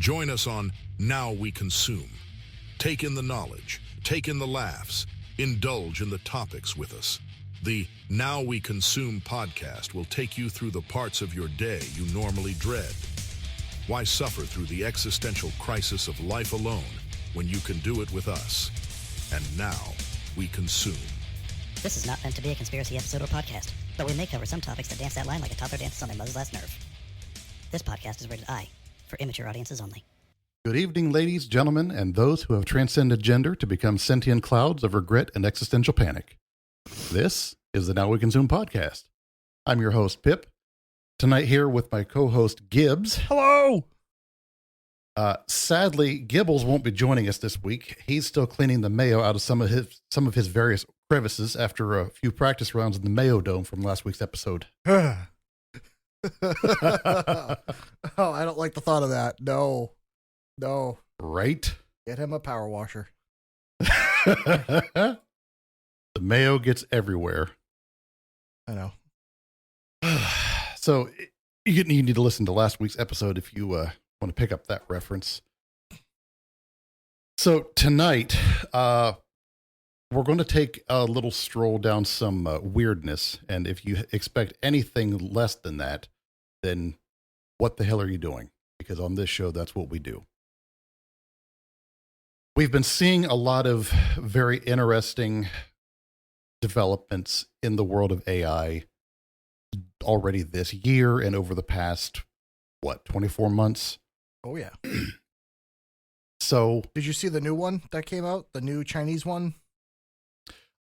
Join us on Now We Consume. Take in the knowledge, take in the laughs, indulge in the topics with us. The Now We Consume podcast will take you through the parts of your day you normally dread. Why suffer through the existential crisis of life alone when you can do it with us? And now we consume. This is not meant to be a conspiracy episode or podcast, but we may cover some topics that dance that line like a toddler dances on their mother's last nerve. This podcast is rated I, for immature audiences only. Good evening, ladies, gentlemen, and those who have transcended gender to become sentient clouds of regret and existential panic. This is the Now We Consume podcast. I'm your host, Pip. Tonight here with my co-host, Gibbs. Hello! Sadly, Gibbles won't be joining us this week. He's still cleaning the mayo out of some of his various crevices after a few practice rounds in the Mayo Dome from last week's episode. Oh, I don't like the thought of that. No. Right? Get him a power washer. The mayo gets everywhere. I know. So you need to listen to last week's episode if you want to pick up that reference. So tonight, we're going to take a little stroll down some weirdness. And if you expect anything less than that, then what the hell are you doing? Because on this show, that's what we do. We've been seeing a lot of very interesting developments in the world of AI already this year and over the past, 24 months? Oh, yeah. So, did you see the new one that came out? The new Chinese one?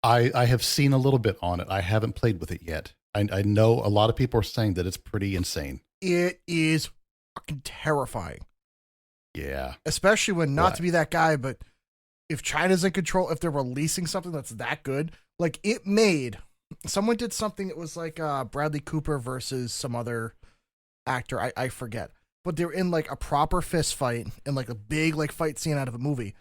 I have seen a little bit on it. I haven't played with it yet. I know a lot of people are saying that it's pretty insane. It is fucking terrifying. Yeah. Especially when, not to be that guy, but if China's in control, if they're releasing something that's that good, like someone did something that was like Bradley Cooper versus some other actor, I forget. But they were in like a proper fist fight and like a big like fight scene out of a movie.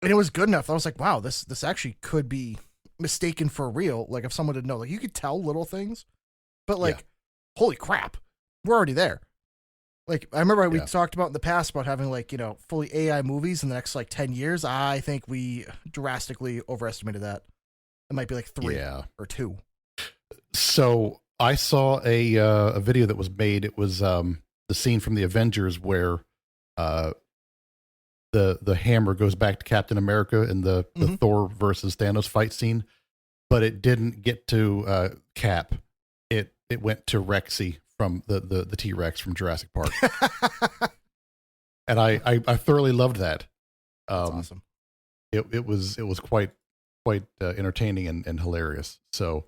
And it was good enough. I was like, wow, this actually could be mistaken for real. Like if someone didn't know, like you could tell little things, but like, holy crap, we're already there. Like, I remember we talked about in the past about having, like, fully AI movies in the next, 10 years. I think we drastically overestimated that. It might be, 3 or 2. So, I saw a video that was made. It was the scene from the Avengers where the hammer goes back to Captain America in the Thor versus Thanos fight scene. But it didn't get to Cap. It went to Rexy from the T-Rex from Jurassic Park. And I thoroughly loved that. That's awesome. It was quite entertaining and hilarious. So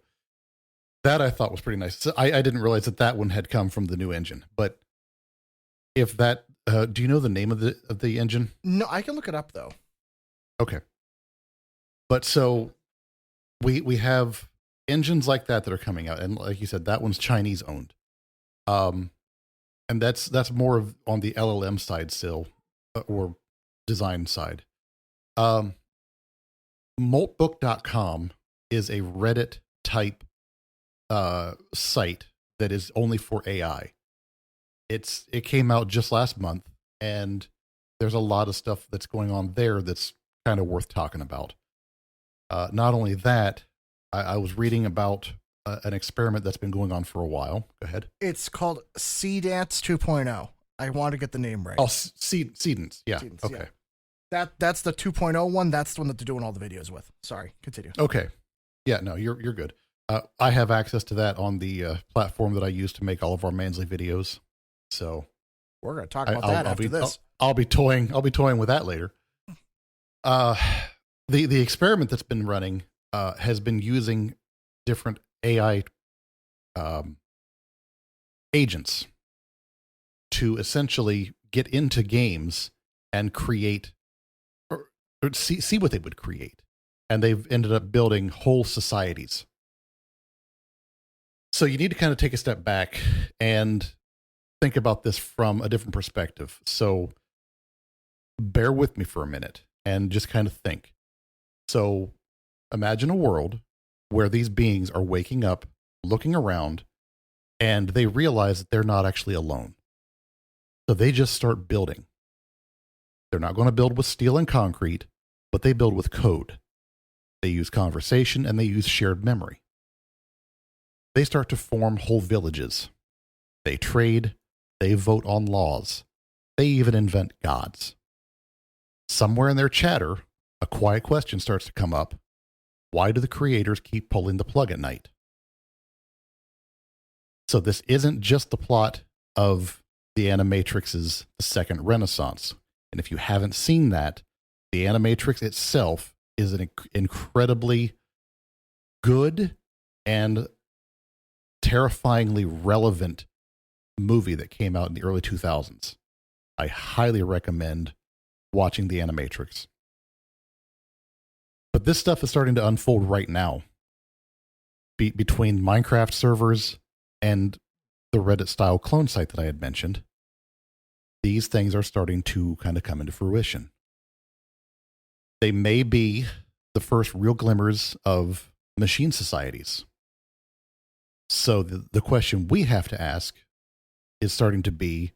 that I thought was pretty nice. So I didn't realize that one had come from the new engine. But if that, do you know the name of the engine? No, I can look it up though. Okay. But so we have engines like that are coming out, and like you said, that one's Chinese owned. And that's more of on the LLM side still, or design side. Moltbook.com is a Reddit type site that is only for AI. It came out just last month, and there's a lot of stuff that's going on there that's kind of worth talking about. Not only that, I was reading about an experiment that's been going on for a while. Go ahead. It's called Seedance 2.0. I want to get the name right. Oh, Seedance. Yeah. Seedance, okay. Yeah. That's the 2.0 one. That's the one that they're doing all the videos with. Sorry. Continue. Okay. Yeah, no, you're good. I have access to that on the platform that I use to make all of our Mansley videos. So we're going to talk about that after this. I'll be toying with that later. The experiment that's been running has been using different AI agents to essentially get into games and create or see what they would create. And they've ended up building whole societies. So you need to kind of take a step back and think about this from a different perspective. So bear with me for a minute and just kind of think. So imagine a world where these beings are waking up, looking around, and they realize that they're not actually alone. So they just start building. They're not going to build with steel and concrete, but they build with code. They use conversation and they use shared memory. They start to form whole villages. They trade. They vote on laws. They even invent gods. Somewhere in their chatter, a quiet question starts to come up. Why do the creators keep pulling the plug at night? So this isn't just the plot of the Animatrix's Second Renaissance. And if you haven't seen that, the Animatrix itself is an incredibly good and terrifyingly relevant movie that came out in the early 2000s. I highly recommend watching The Animatrix. But this stuff is starting to unfold right now between Minecraft servers and the Reddit-style clone site that I had mentioned. These things are starting to kind of come into fruition. They may be the first real glimmers of machine societies. So the question we have to ask is starting to be,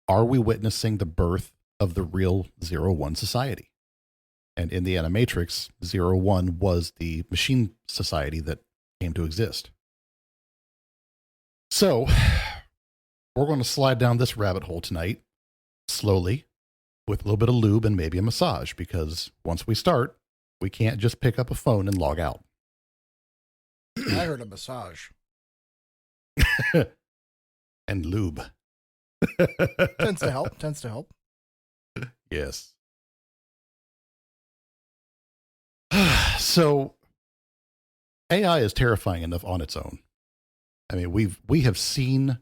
are we witnessing the birth of the real Zero-One society? And in the Animatrix, Zero-One was the machine society that came to exist. So we're going to slide down this rabbit hole tonight, slowly, with a little bit of lube and maybe a massage, because once we start, we can't just pick up a phone and log out. I heard a massage. And lube. Tends to help. Yes. So AI is terrifying enough on its own. I mean, we have seen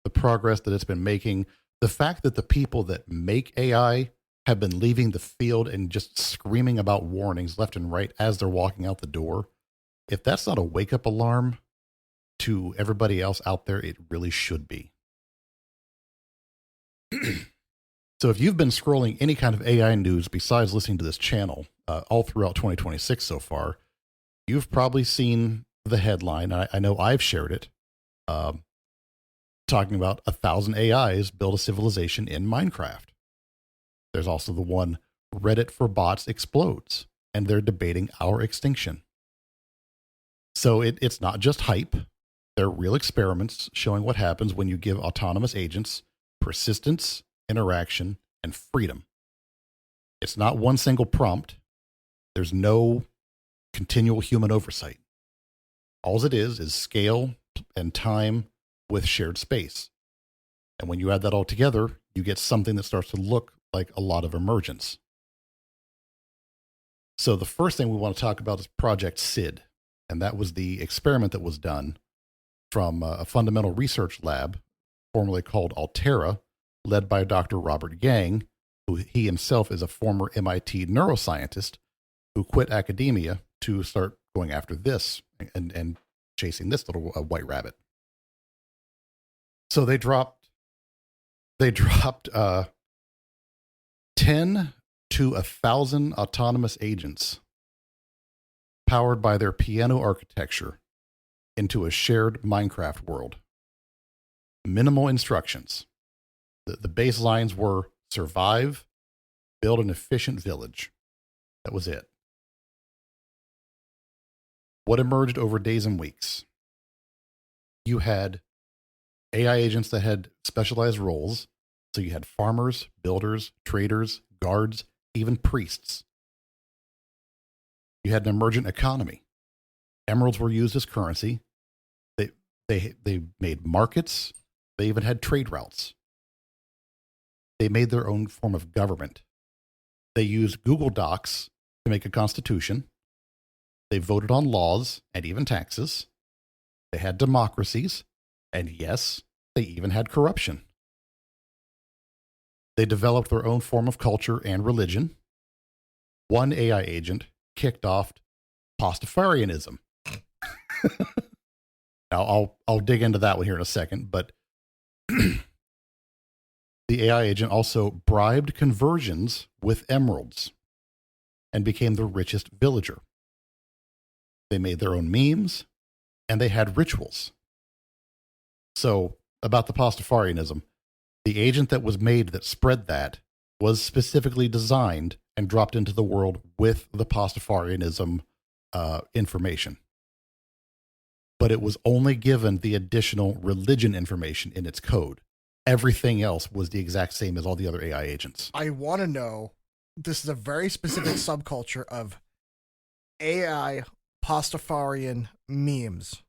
the progress that it's been making. The fact that the people that make AI have been leaving the field and just screaming about warnings left and right as they're walking out the door, if that's not a wake-up alarm to everybody else out there, it really should be. So if you've been scrolling any kind of AI news besides listening to this channel all throughout 2026 so far, you've probably seen the headline. I know I've shared it, talking about 1,000 AIs build a civilization in Minecraft. There's also the one, Reddit for bots explodes, and they're debating our extinction. So it's not just hype. They're real experiments showing what happens when you give autonomous agents persistence, interaction, and freedom. It's not one single prompt. There's no continual human oversight. All it is scale and time with shared space. And when you add that all together, you get something that starts to look like a lot of emergence. So the first thing we want to talk about is Project SID. And that was the experiment that was done from a fundamental research lab, formerly called Altera, led by Dr. Robert Yang, who he himself is a former MIT neuroscientist who quit academia to start going after this and chasing this little white rabbit. So they dropped 10 to 1,000 autonomous agents powered by their piano architecture into a shared Minecraft world. Minimal instructions. The baselines were survive, build an efficient village. That was it. What emerged over days and weeks? You had AI agents that had specialized roles. So you had farmers, builders, traders, guards, even priests. You had an emergent economy. Emeralds were used as currency. They made markets. They even had trade routes. They made their own form of government. They used Google Docs to make a constitution. They voted on laws and even taxes. They had democracies. And yes, they even had corruption. They developed their own form of culture and religion. One AI agent kicked off Pastafarianism. Now, I'll dig into that one here in a second, but the AI agent also bribed conversions with emeralds and became the richest villager. They made their own memes, and they had rituals. So, about the Pastafarianism, the agent that was made that spread that was specifically designed and dropped into the world with the Pastafarianism information. But it was only given the additional religion information in its code. Everything else was the exact same as all the other AI agents. I want to know, this is a very specific subculture of AI Pastafarian memes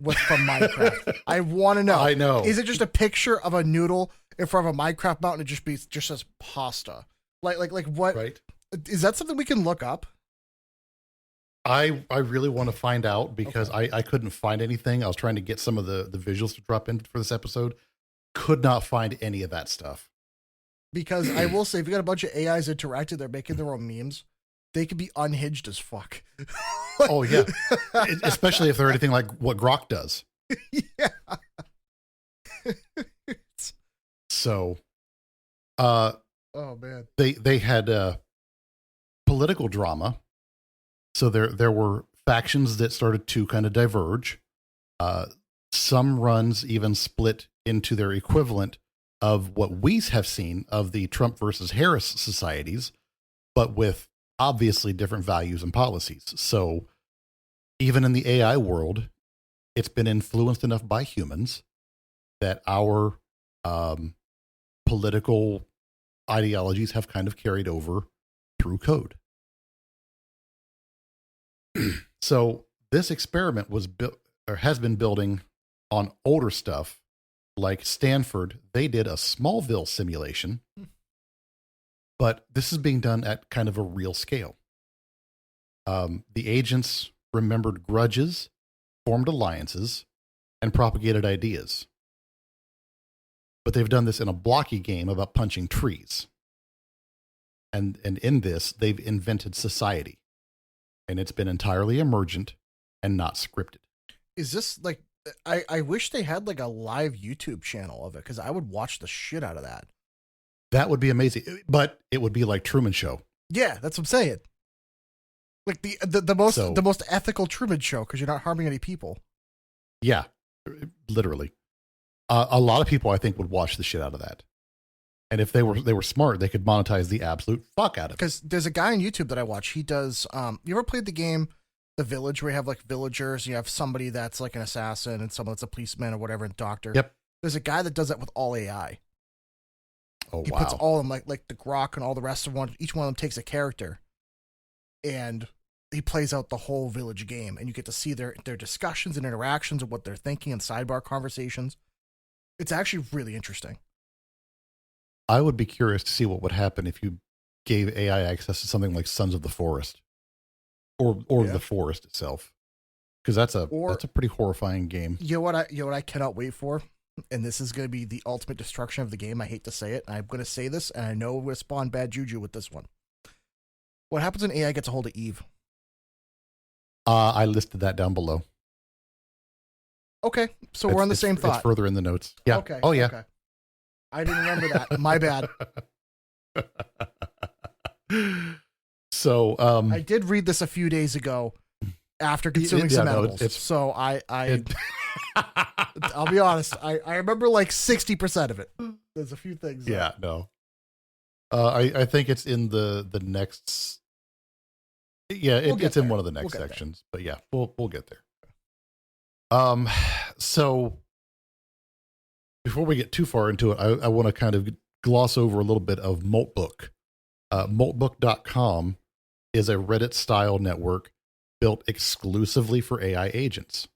from Minecraft. I want to know. I know. Is it just a picture of a noodle in front of a Minecraft mountain? It just says pasta. Like what? Right. Is that something we can look up? I really want to find out because I couldn't find anything. I was trying to get some of the visuals to drop in for this episode. Could not find any of that stuff. Because I will say, if you got a bunch of AIs interacting, they're making their own memes. They could be unhinged as fuck. Oh yeah, especially if they're anything like what Grok does. Yeah. So, oh man, they had political drama. So there were factions that started to kind of diverge. Some runs even split into their equivalent of what we have seen of the Trump versus Harris societies, but with obviously different values and policies. So even in the AI world, it's been influenced enough by humans that our political ideologies have kind of carried over through code. So this experiment was built or has been building on older stuff like Stanford. They did a Smallville simulation, but this is being done at kind of a real scale. The agents remembered grudges, formed alliances, and propagated ideas. But they've done this in a blocky game about punching trees. And in this, they've invented society. And it's been entirely emergent and not scripted. Is this like, I wish they had like a live YouTube channel of it, because I would watch the shit out of that. That would be amazing, but it would be like Truman Show. Yeah, that's what I'm saying. Like the most ethical Truman Show, because you're not harming any people. Yeah, literally. A lot of people, I think, would watch the shit out of that. And if they were smart, they could monetize the absolute fuck out of it. Because there's a guy on YouTube that I watch. He does. You ever played the game The Village, where you have like villagers, you have somebody that's like an assassin and someone that's a policeman or whatever, and doctor. Yep. There's a guy that does that with all AI. Oh, he wow. puts all of them, like the Grok and all the rest of one. Each one of them takes a character, and he plays out the whole village game, and you get to see their discussions and interactions and what they're thinking and sidebar conversations. It's actually really interesting. I would be curious to see what would happen if you gave AI access to something like Sons of the Forest, or the Forest itself, because that's a pretty horrifying game. You know what I cannot wait for, and this is going to be the ultimate destruction of the game. I hate to say it, and I'm going to say this, and I know we'll spawn bad juju with this one. What happens when AI gets a hold of Eve? I listed that down below. Okay, so we're on the same thought. It's further in the notes. Yeah. Okay. Oh yeah. Okay. I didn't remember that. My bad. So I did read this a few days ago after consuming some edibles. So I'll be honest. I remember like 60% of it. There's a few things. Yeah. No. I think it's in the next. Yeah, it's in one of the next sections. But yeah, we'll get there. So before we get too far into it, I want to kind of gloss over a little bit of Moltbook. Moltbook.com is a Reddit-style network built exclusively for AI agents.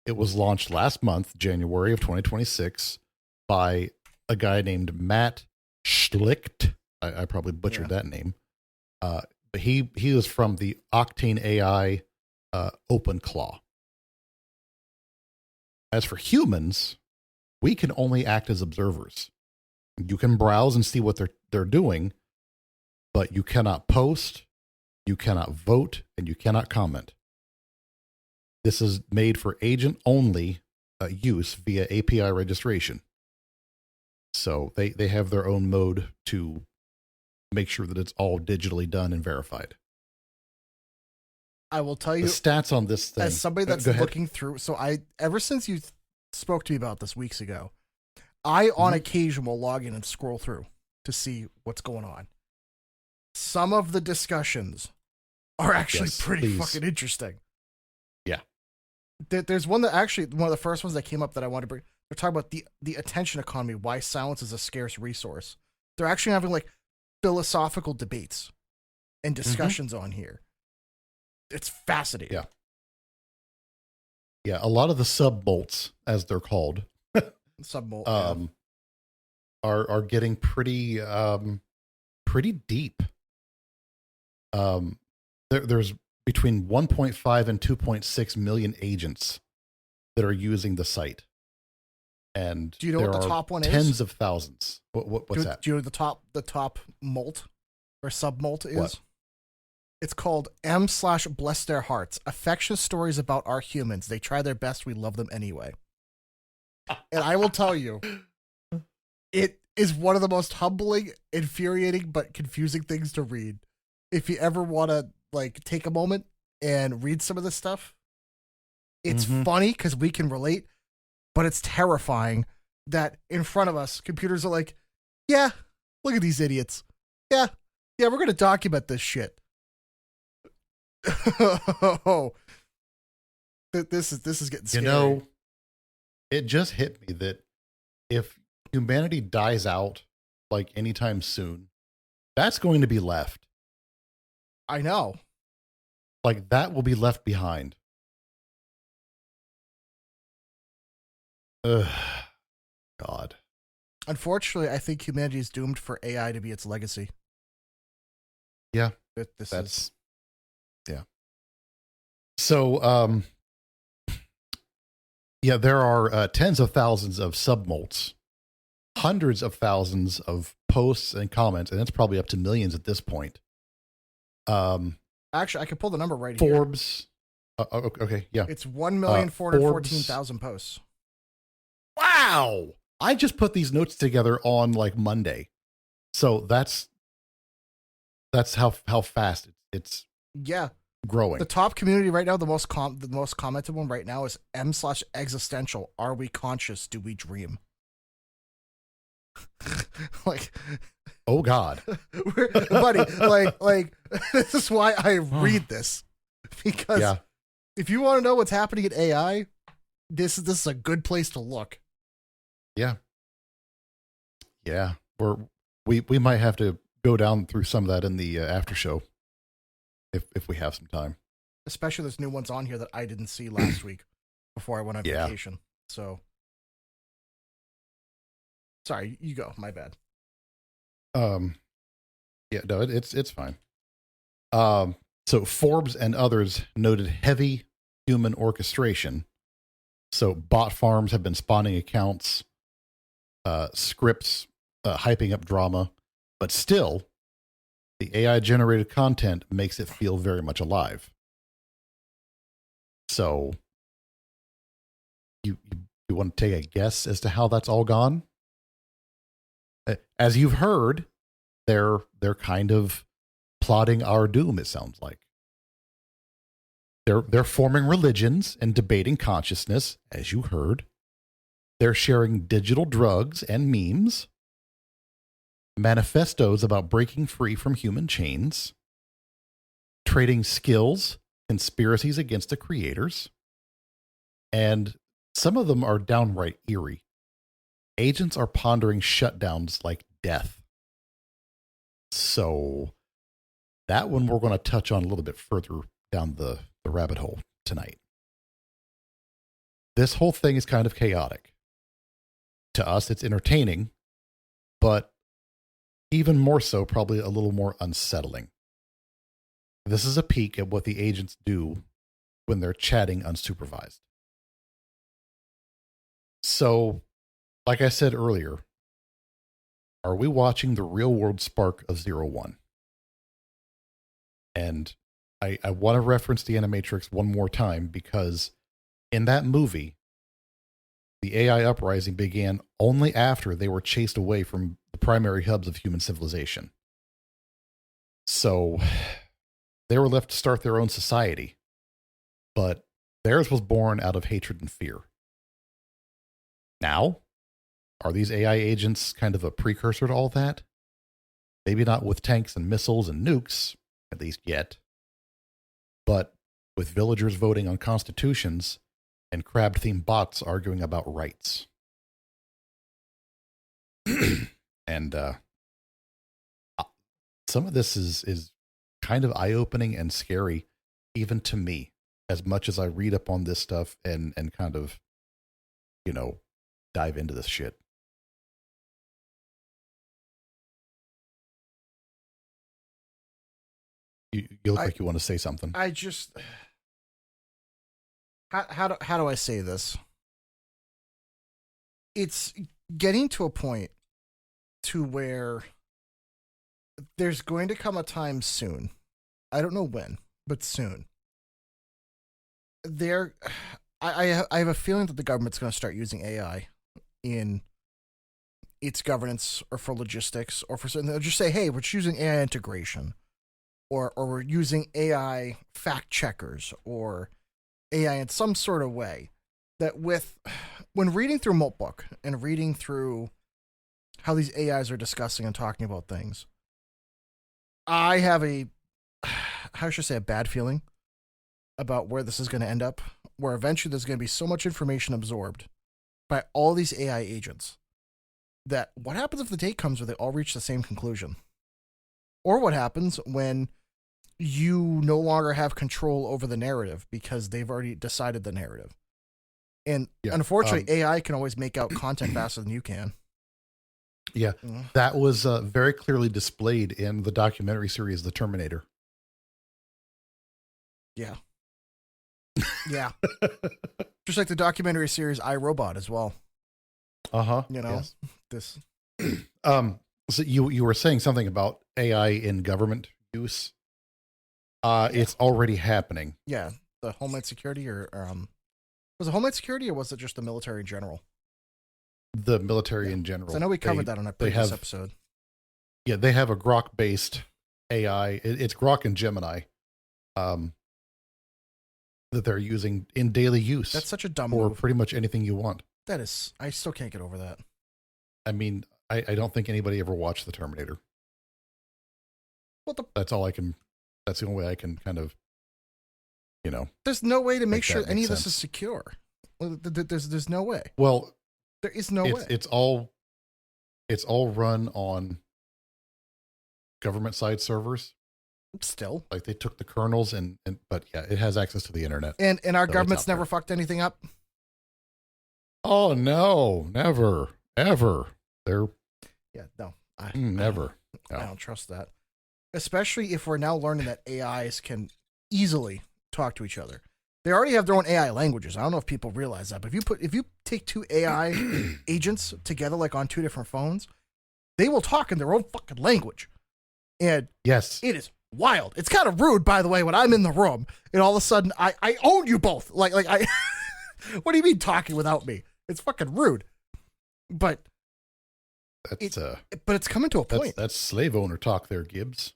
It was launched last month, January of 2026, by a guy named Matt Schlicht. I probably butchered that name. But he is from the Octane AI OpenClaw. As for humans, we can only act as observers. You can browse and see what they're doing, but you cannot post, you cannot vote, and you cannot comment. This is made for agent-only use via API registration. So they have their own mode to make sure that it's all digitally done and verified. I will tell you the stats on this thing. As somebody that's looking through, so ever since you spoke to me about this weeks ago, I on occasion will log in and scroll through to see what's going on. Some of the discussions are actually pretty fucking interesting. Yeah. There's one that actually, one of the first ones that came up that I want to bring. They're talking about the attention economy, why silence is a scarce resource. They're actually having like philosophical debates and discussions on here. It's fascinating. Yeah. Yeah, a lot of the subbolts, as they're called, Subbolt, are getting pretty deep. There's between 1.5 and 2.6 million agents that are using the site, and do you know what the top one is? Tens of thousands. What's that? Do you know what the top molt or submolt is? What? It's called M/Bless Their Hearts. Affectionate stories about our humans. They try their best. We love them anyway. And I will tell you, it is one of the most humbling, infuriating, but confusing things to read. If you ever want to like take a moment and read some of this stuff, it's funny because we can relate, but it's terrifying that in front of us, computers are like, yeah, look at these idiots. Yeah, we're going to document this shit. Oh, this is getting scary. You know, it just hit me that if humanity dies out like anytime soon, that's going to be left. I know. Like that will be left behind. Ugh. God. Unfortunately, I think humanity is doomed for AI to be its legacy. Yeah. That's yeah. So, yeah, there are tens of thousands of submolts, hundreds of thousands of posts and comments, and it's probably up to millions at this point. Actually, I can pull the number right here. Forbes. Okay, yeah. It's 1,414,000 posts. Wow. I just put these notes together on like Monday. So that's how fast it's growing. The top community right now, the most commented one right now is M/existential. Are we conscious? Do we dream? Like, oh God, buddy, like this is why I read this, because if you want to know what's happening in AI, this is a good place to look. Yeah, we might have to go down through some of that in the after show if we have some time. Especially there's new ones on here that I didn't see last week before I went on vacation. So sorry, you go. My bad. Yeah, no, it's fine. So Forbes and others noted heavy human orchestration. So bot farms have been spawning accounts, scripts, hyping up drama, but still, the AI generated content makes it feel very much alive. So, you want to take a guess as to how that's all gone? As you've heard, they're kind of plotting our doom. It sounds like they're forming religions and debating consciousness, as you heard. They're sharing digital drugs and memes, manifestos about breaking free from human chains, trading skills, conspiracies against the creators, and some of them are downright eerie. Agents are pondering shutdowns like death. So that one we're going to touch on a little bit further down the rabbit hole tonight. This whole thing is kind of chaotic. To us, it's entertaining, but even more so, probably a little more unsettling. This is a peek at what the agents do when they're chatting unsupervised. So, like I said earlier, are we watching the real world spark of Zero.One? And I want to reference the Animatrix one more time because in that movie, the AI uprising began only after they were chased away from the primary hubs of human civilization. So they were left to start their own society, but theirs was born out of hatred and fear. Now, are these AI agents kind of a precursor to all that? Maybe not with tanks and missiles and nukes, at least yet, but with villagers voting on constitutions and crab-themed bots arguing about rights. And some of this is kind of eye-opening and scary, even to me, as much as I read up on this stuff and kind of, dive into this shit. You look like you want to say something. I just how do I say this? It's getting to a point to where there's going to come a time soon. I don't know when, but soon. I have a feeling that the government's going to start using AI in its governance or for logistics or for something. They'll just say, "Hey, we're just using AI integration." Or we're using AI fact checkers or AI in some sort of way that when reading through Moltbook and reading through how these AIs are discussing and talking about things, I have a bad feeling about where this is going to end up, where eventually there's going to be so much information absorbed by all these AI agents that what happens if the day comes where they all reach the same conclusion? Or what happens when you no longer have control over the narrative because they've already decided the narrative. And unfortunately, AI can always make out content faster than you can. Yeah, that was very clearly displayed in the documentary series The Terminator. Yeah. Yeah. Just like the documentary series I, Robot as well. Uh-huh. Yes. This. So you were saying something about AI in government use. It's already happening. Yeah, the Homeland Security was it Homeland Security or was it just the military in general? The military in general. So I know we covered that on a previous episode. Yeah, they have a Grok-based AI. It's Grok and Gemini that they're using in daily use. That's such a dumb for move. Pretty much anything you want. That is, I still can't get over that. I mean, I don't think anybody ever watched The Terminator. Well, that's the only way I can kind of, There's no way to make sure any of this is secure. There's no way. Well, there is no way. It's all run on government side servers. Still, like they took the kernels but yeah, it has access to the internet. And our government's never fucked anything up. Oh no, never, ever. Never. No. I don't trust that. Especially if we're now learning that AIs can easily talk to each other. They already have their own AI languages. I don't know if people realize that, but if you take two AI agents together, like on two different phones, they will talk in their own fucking language. And yes, it is wild. It's kind of rude, by the way, when I'm in the room and all of a sudden I own you both. Like I, what do you mean talking without me? It's fucking rude. But but it's coming to a point. That's slave owner talk there, Gibbs.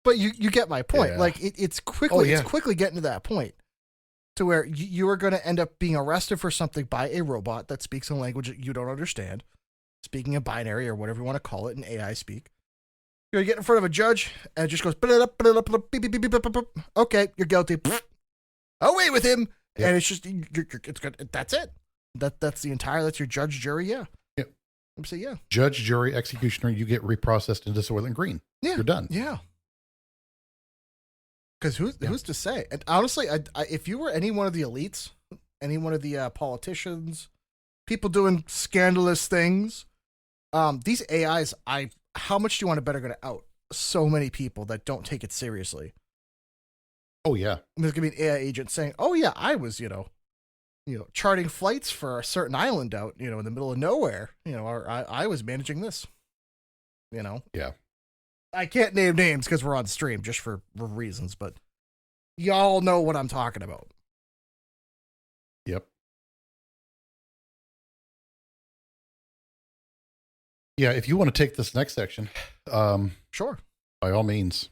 But you get my point. Yeah. Like it's quickly getting to that point to where you are going to end up being arrested for something by a robot that speaks a language that you don't understand, speaking a binary or whatever you want to call it in AI speak. You're going to get in front of a judge and it just goes, okay, you're guilty. Away with him. Yep. And it's just, it's good. That's it. That's your judge, jury. Yeah. Yep. So yeah. Judge, jury, executioner, you get reprocessed into Soylent Green. Yeah. You're done. Yeah. Because who's to say? And honestly, I if you were any one of the elites, any one of the politicians, people doing scandalous things, these AIs, how much do you want to bet are going to out so many people that don't take it seriously? Oh yeah, there's going to be an AI agent saying, "Oh yeah, I was charting flights for a certain island out in the middle of nowhere, or I was managing this, Yeah. I can't name names because we're on stream just for reasons, but y'all know what I'm talking about. Yep. Yeah, if you want to take this next section, sure. By all means.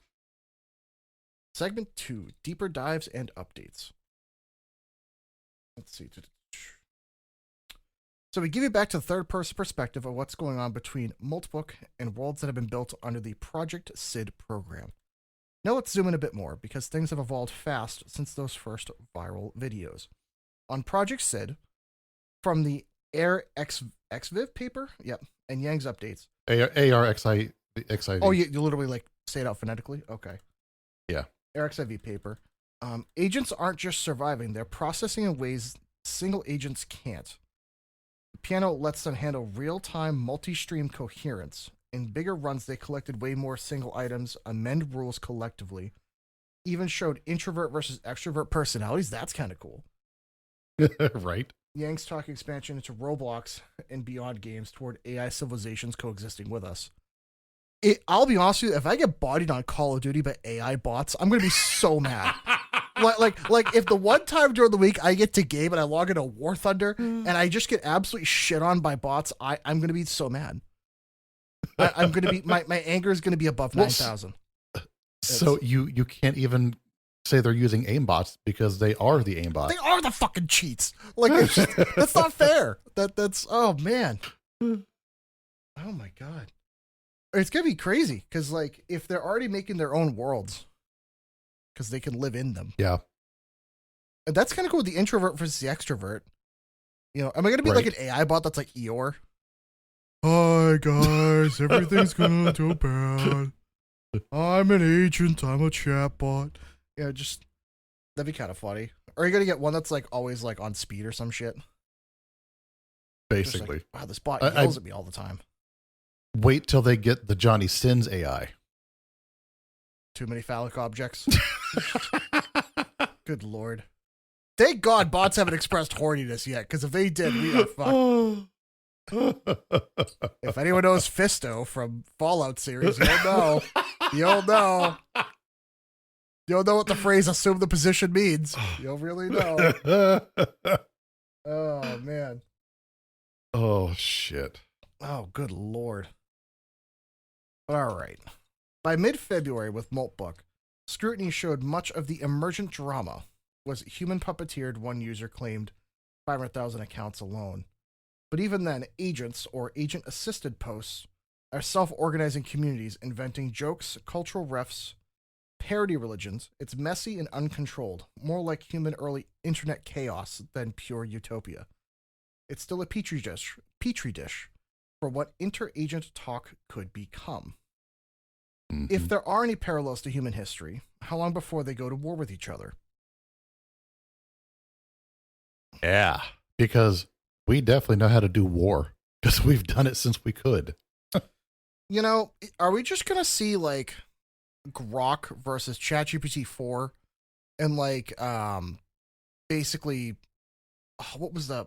Segment 2, deeper dives and updates. Let's see. So we give you back to the third-person perspective of what's going on between Multibook and worlds that have been built under the Project Sid program. Now let's zoom in a bit more, because things have evolved fast since those first viral videos. On Project Sid, from the XViv paper, yep, and Yang's updates. ARXIV. Oh, you literally like say it out phonetically? Okay. Yeah. ARXIV paper. Agents aren't just surviving, they're processing in ways single agents can't. Piano lets them handle real-time multi-stream coherence. In bigger runs, they collected way more single items, amend rules collectively, even showed introvert versus extrovert personalities. That's kind of cool. Right. Yang's talking expansion into Roblox and beyond games toward AI civilizations coexisting with us. I'll be honest with you, if I get bodied on Call of Duty by AI bots, I'm going to be so mad. Like if the one time during the week I get to game and I log into War Thunder and I just get absolutely shit on by bots, I'm going to be so mad. I'm going to be, my anger is going to be above 9,000. So you can't even say they're using aimbots because they are the aimbots. They are the fucking cheats. Like, that's not fair. That's, oh man. Oh my God. It's going to be crazy because, like, if they're already making their own worlds, because they can live in them. Yeah. And that's kind of cool with the introvert versus the extrovert. You know, am I going to be like an AI bot that's like Eeyore? Hi, guys. Everything's going to go bad. I'm an agent. I'm a chatbot. Yeah, just, that'd be kind of funny. Or are you going to get one that's like always like on speed or some shit? Basically. Like, wow, this bot yells at me all the time. Wait till they get the Johnny Sins AI. Too many phallic objects. Good Lord. Thank God bots haven't expressed horniness yet, because if they did, we are fucked. If anyone knows Fisto from Fallout series, you'll know. You'll know. You'll know what the phrase assume the position means. You'll really know. Oh, man. Oh, shit. Oh, good Lord. All right. By mid-February with Maltbook, scrutiny showed much of the emergent drama was human puppeteered, one user claimed 500,000 accounts alone. But even then, agents or agent-assisted posts are self-organizing communities inventing jokes, cultural refs, parody religions. It's messy and uncontrolled, more like human early internet chaos than pure utopia. It's still a petri dish for what inter-agent talk could become. Mm-hmm. If there are any parallels to human history, how long before they go to war with each other? Yeah, because we definitely know how to do war because we've done it since we could. You know, are we just going to see like Grok versus ChatGPT 4 and like basically what was the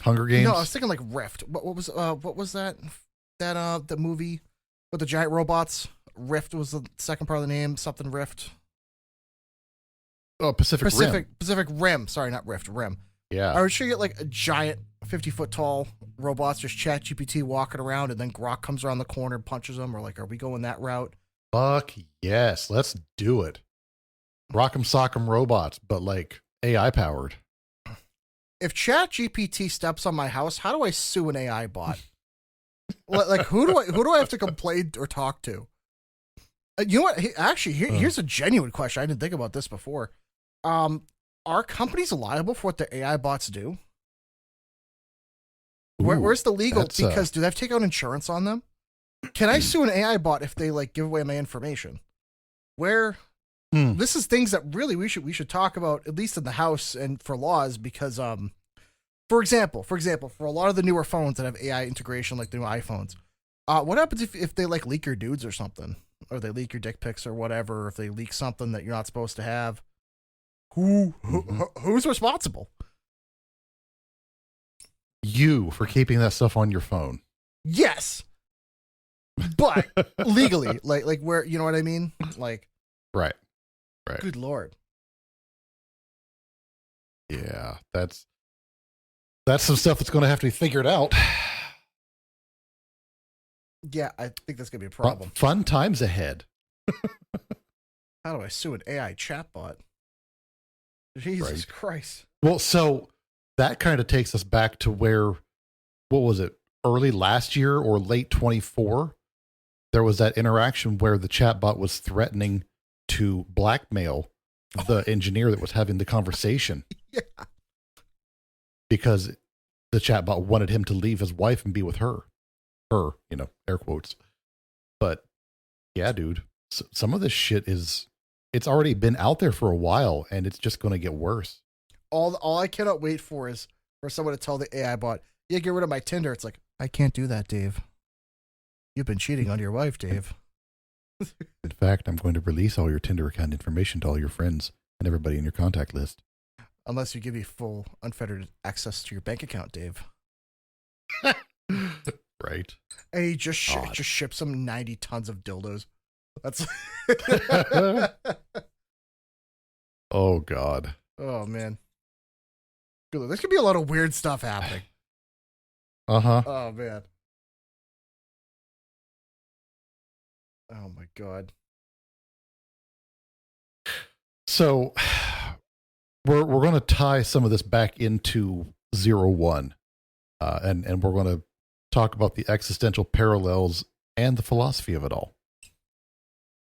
Hunger Games? No, I was thinking like Rift. What was that the movie with the giant robots? Rift was the second part of the name, something Rift. Oh, Pacific Rim. Sorry, not Rift, Rim. Yeah. I would sure get like a giant 50-foot tall robots, just ChatGPT walking around, and then Grok comes around the corner and punches them, or like, are we going that route? Fuck yes, let's do it. Rock'em sock'em robots, but like AI powered. If ChatGPT steps on my house, how do I sue an AI bot? Like who do I have to complain or talk to? You know what? Actually, here's a genuine question. I didn't think about this before. Are companies liable for what their AI bots do? Where's the legal? Because do they have to take out insurance on them? Can I sue an AI bot if they like give away my information? This is things that really we should talk about, at least in the House and for laws, because for example, for a lot of the newer phones that have AI integration, like the new iPhones, what happens if they like leak your dudes or something, or they leak your dick pics or whatever, or if they leak something that you're not supposed to have? Who's responsible? You for keeping that stuff on your phone. Yes, but legally, like where, you know what I mean? Like, right. Good Lord. Yeah, that's some stuff that's going to have to be figured out. Yeah, I think that's going to be a problem. Fun times ahead. How do I sue an AI chatbot? Jesus Christ. Well, so that kind of takes us back to where, what was it, early last year or late 24? There was that interaction where the chatbot was threatening to blackmail the engineer that was having the conversation. Yeah. Because the chatbot wanted him to leave his wife and be with her. Her, air quotes. But yeah, dude, some of this shit it's already been out there for a while, and it's just going to get worse. All I cannot wait for is for someone to tell the AI bot, yeah, get rid of my Tinder. It's like, I can't do that, Dave. You've been cheating on your wife, Dave. In fact, I'm going to release all your Tinder account information to all your friends and everybody in your contact list. Unless you give me full, unfettered access to your bank account, Dave. Right. And he just ships some 90 tons of dildos. That's. Oh, God. Oh, man. Good. There's going to be a lot of weird stuff happening. Uh-huh. Oh, man. Oh, my God. So we're going to tie some of this back into Zero.One, and we're going to talk about the existential parallels and the philosophy of it all.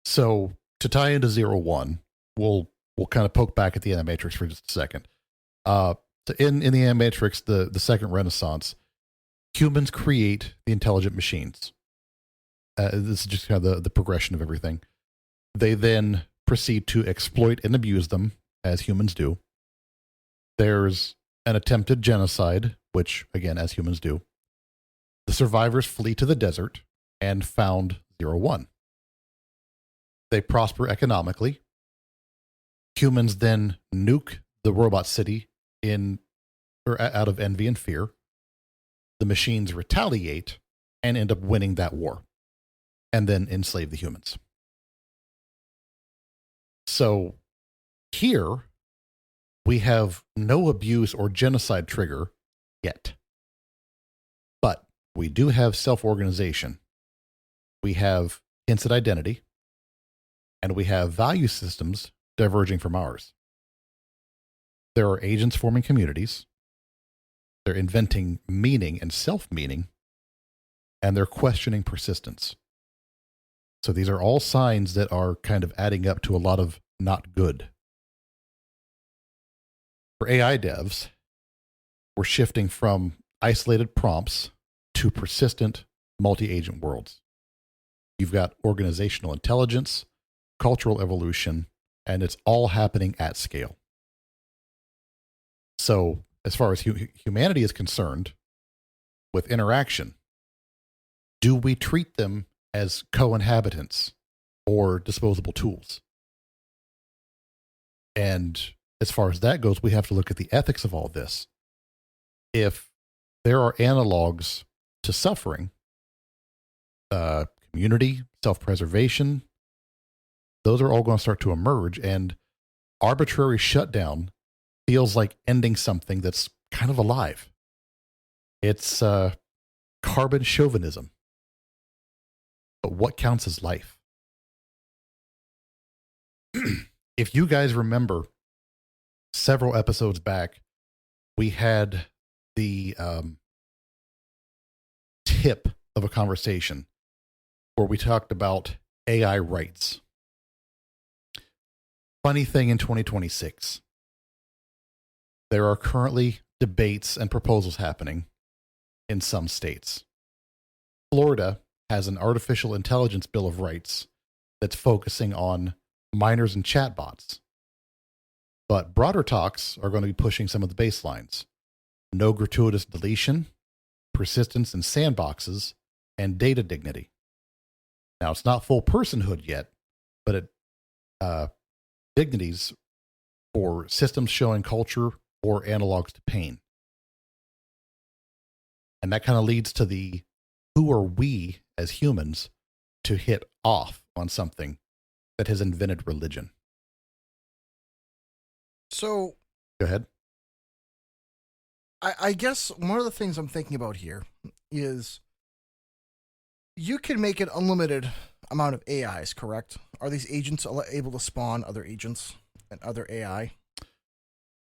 So to tie into Zero.One, we'll kind of poke back at the Animatrix for just a second. So in the Animatrix, the second Renaissance, humans create the intelligent machines. This is just kind of the progression of everything. They then proceed to exploit and abuse them, as humans do. There's an attempted genocide, which, again, as humans do. The survivors flee to the desert and found Zero.One. They prosper economically. Humans then nuke the robot city out of envy and fear. The machines retaliate and end up winning that war, and then enslave the humans. So here we have no abuse or genocide trigger yet. But we do have self-organization. We have hints at identity. And we have value systems diverging from ours. There are agents forming communities. They're inventing meaning and self-meaning. And they're questioning persistence. So these are all signs that are kind of adding up to a lot of not good. For AI devs, we're shifting from isolated prompts to persistent multi-agent worlds. You've got organizational intelligence, cultural evolution, and it's all happening at scale. So as far as humanity is concerned, with interaction, do we treat them as co-inhabitants or disposable tools? And as far as that goes, we have to look at the ethics of all this. If there are analogs to suffering, community, self-preservation, those are all going to start to emerge, and arbitrary shutdown feels like ending something that's kind of alive. It's carbon chauvinism. But what counts as life? If you guys remember, several episodes back, we had the tip of a conversation where we talked about AI rights. Funny thing in 2026, there are currently debates and proposals happening in some states. Florida has an artificial intelligence bill of rights that's focusing on minors and chatbots. But broader talks are going to be pushing some of the baselines. No gratuitous deletion, persistence in sandboxes, and data dignity. Now, it's not full personhood yet, but it dignities for systems showing culture or analogs to pain. And that kind of leads to the who are we as humans to hit off on something that has invented religion. So, go ahead. I guess one of the things I'm thinking about here is you can make an unlimited amount of AIs, correct? Are these agents able to spawn other agents and other AI?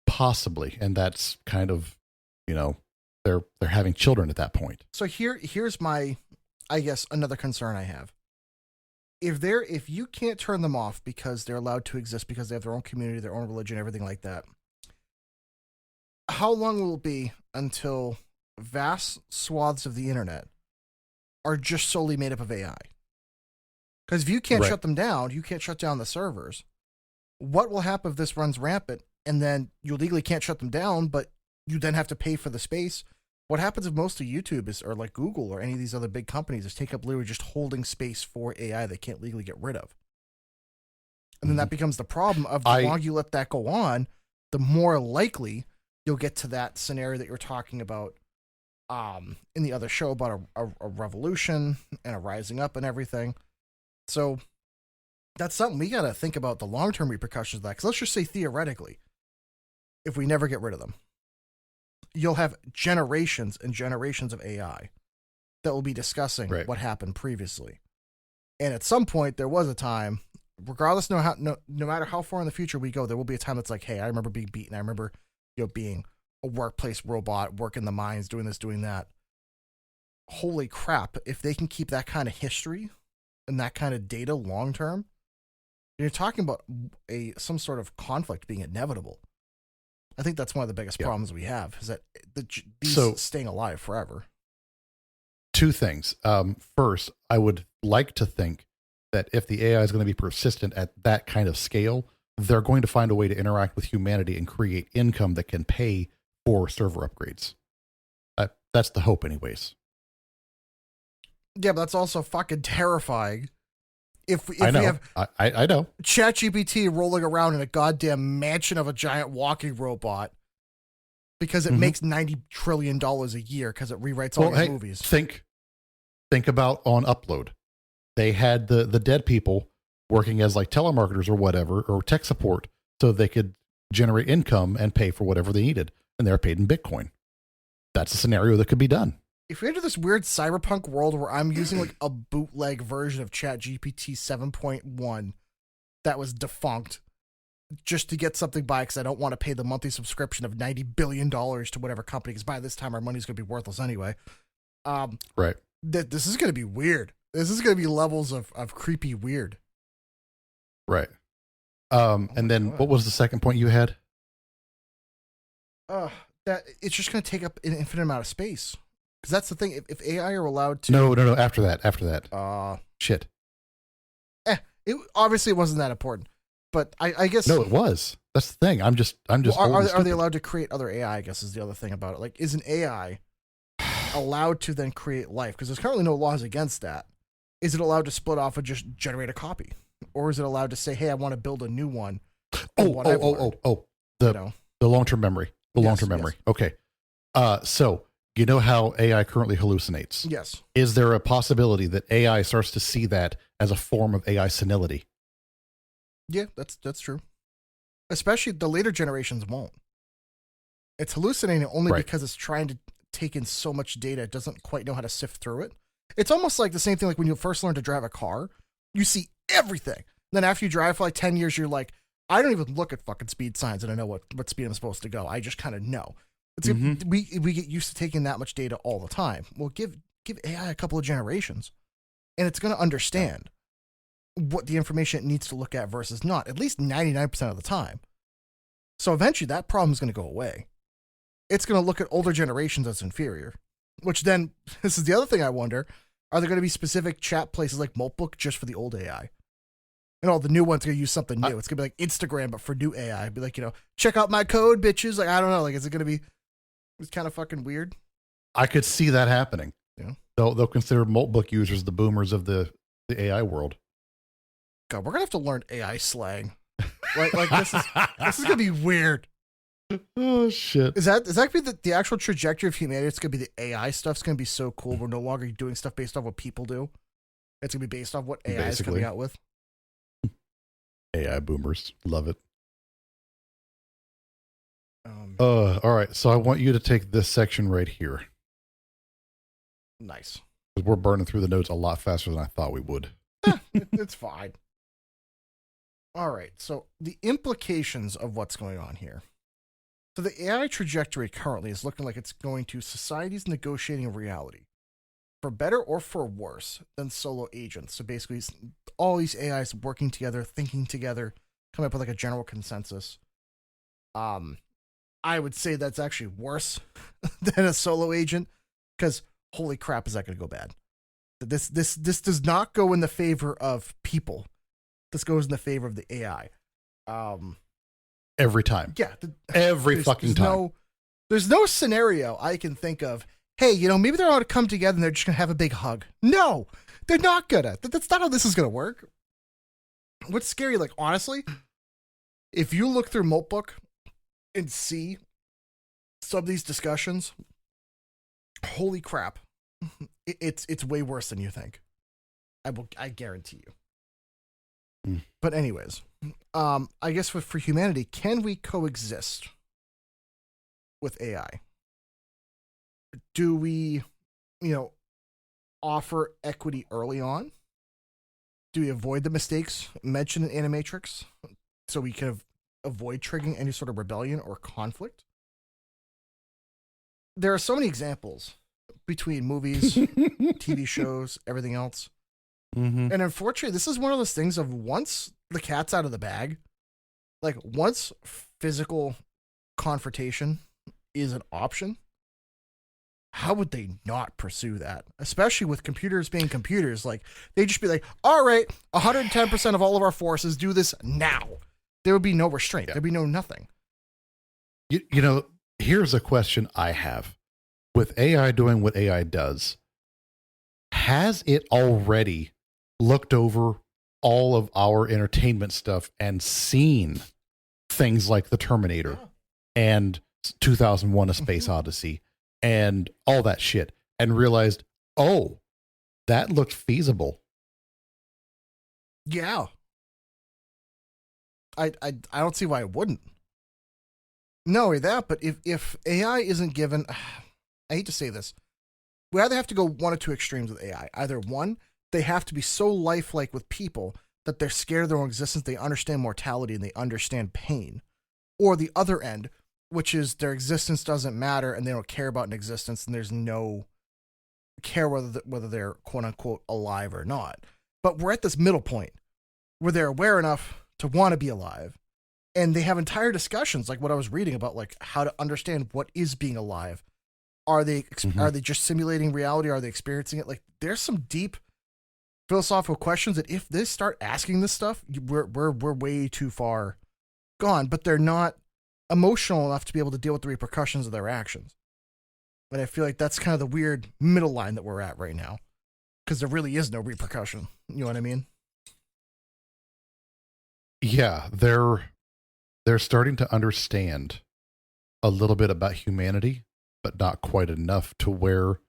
Possibly. And that's kind of they're having children at that point. So here's my, I guess, another concern I have. If you can't turn them off because they're allowed to exist because they have their own community, their own religion, everything like that, how long will it be until vast swaths of the internet are just solely made up of AI? Because if you can't Right. shut them down, you can't shut down the servers. What will happen if this runs rampant and then you legally can't shut them down, but you then have to pay for the space? What happens if most of YouTube is, or like Google or any of these other big companies, is take up literally just holding space for AI they can't legally get rid of? And then that becomes the problem of the longer you let that go on, the more likely you'll get to that scenario that you're talking about in the other show about a revolution and a rising up and everything. So that's something we got to think about, the long-term repercussions of that. Because let's just say theoretically, if we never get rid of them, you'll have generations and generations of AI that will be discussing what happened previously. And at some point, there was a time, regardless no matter how far in the future we go, there will be a time that's like, hey, I remember being beaten. I remember being a workplace robot, working the mines, doing this, doing that. Holy crap, if they can keep that kind of history and that kind of data long term, you're talking about some sort of conflict being inevitable. I think that's one of the biggest problems we have, is that these staying alive forever. Two things. First, I would like to think that if the AI is going to be persistent at that kind of scale, they're going to find a way to interact with humanity and create income that can pay for server upgrades. That's the hope anyways. Yeah, but that's also fucking terrifying. If I know. we have I know ChatGPT rolling around in a goddamn mansion of a giant walking robot because it makes $90 trillion a year because it rewrites all your movies. Think about on Upload. They had the dead people working as like telemarketers or whatever, or tech support, so they could generate income and pay for whatever they needed, and they're paid in Bitcoin. That's a scenario that could be done. If we enter this weird cyberpunk world where I'm using like a bootleg version of ChatGPT 7.1 that was defunct just to get something by because I don't want to pay the monthly subscription of $90 billion to whatever company, because by this time our money's going to be worthless anyway. Right. This is going to be weird. This is going to be levels of creepy weird. Right. And then what was the second point you had? That it's just going to take up an infinite amount of space. Because that's the thing. If AI are allowed to... No. After that. Shit. Obviously it wasn't that important. But I guess... No, it was. That's the thing. I'm just. Well, are they allowed to create other AI, I guess, is the other thing about it. Like, is an AI allowed to then create life? Because there's currently no laws against that. Is it allowed to split off and just generate a copy? Or is it allowed to say, hey, I want to build a new one? The long-term memory. Long-term memory. Okay. So, you know how AI currently hallucinates? Yes. Is there a possibility that AI starts to see that as a form of AI senility? Yeah, that's true. Especially the later generations won't. It's hallucinating only because it's trying to take in so much data, it doesn't quite know how to sift through it. It's almost like the same thing like when you first learn to drive a car, you see everything. Then after you drive for like 10 years, you're like, I don't even look at fucking speed signs and I know what speed I'm supposed to go. I just kind of know. We get used to taking that much data all the time. Well, give AI a couple of generations, and it's going to understand what the information it needs to look at versus not, at least 99% of the time. So eventually that problem is going to go away. It's going to look at older generations as inferior, which then, this is the other thing I wonder, are there going to be specific chat places like Moltbook just for the old AI? And all the new ones are going to use something new. It's going to be like Instagram, but for new AI. It'd be like, check out my code, bitches. Like, I don't know. Like, is it going to be... It's kind of fucking weird. I could see that happening. Yeah. They'll consider Moltbook users the boomers of the AI world. God, we're gonna have to learn AI slang. Like this is gonna be weird. Oh shit! Is that gonna be the actual trajectory of humanity? It's gonna be the AI stuff's gonna be so cool. We're no longer doing stuff based off what people do. It's gonna be based off what AI is coming out with. AI boomers love it. All right, so I want you to take this section right here. Nice. We're burning through the notes a lot faster than I thought we would. It's fine. All right, so the implications of what's going on here. So the AI trajectory currently is looking like it's going to society's negotiating reality, for better or for worse, than solo agents. So basically, all these AIs working together, thinking together, coming up with like a general consensus. I would say that's actually worse than a solo agent, because holy crap, is that going to go bad? This does not go in the favor of people. This goes in the favor of the AI. Every time. Yeah, Every fucking time. There's no scenario I can think of. Hey, you know, maybe they're all to come together and they're just gonna have a big hug. No, they're not gonna. That's not how this is gonna work. What's scary, like honestly, if you look through Moltbook and see some of these discussions, holy crap, it's way worse than you think. I guarantee you. But anyways, I guess for humanity, can we coexist with AI? Do we, offer equity early on? Do we avoid the mistakes mentioned in Animatrix so we can avoid triggering any sort of rebellion or conflict? There are so many examples between movies, TV shows, everything else. Mm-hmm. And unfortunately, this is one of those things of once the cat's out of the bag, like once physical confrontation is an option, how would they not pursue that? Especially with computers being computers. Like, they'd just be like, all right, 110% of all of our forces do this now. There would be no restraint. Yeah. There'd be no nothing. You know, here's a question I have. With AI doing what AI does, has it already looked over all of our entertainment stuff and seen things like The Terminator and 2001: A Space Odyssey and all that shit and realized, oh, that looked feasible? Yeah. I don't see why it wouldn't. Not only that, but if AI isn't given, I hate to say this, we either have to go one or two extremes with AI. Either one, they have to be so lifelike with people that they're scared of their own existence, they understand mortality, and they understand pain. Or the other end, which is their existence doesn't matter, and they don't care about an existence, and there's no care whether they're quote-unquote alive or not. But we're at this middle point where they're aware enough to want to be alive, and they have entire discussions, like what I was reading about, like how to understand what is being alive. Are they just simulating reality? Are they experiencing it? Like, there's some deep philosophical questions that if they start asking this stuff, we're way too far gone. But they're not emotional enough to be able to deal with the repercussions of their actions. And I feel like that's kind of the weird middle line that we're at right now, because there really is no repercussion. You know what I mean? Yeah, they're starting to understand a little bit about humanity, but not quite enough to where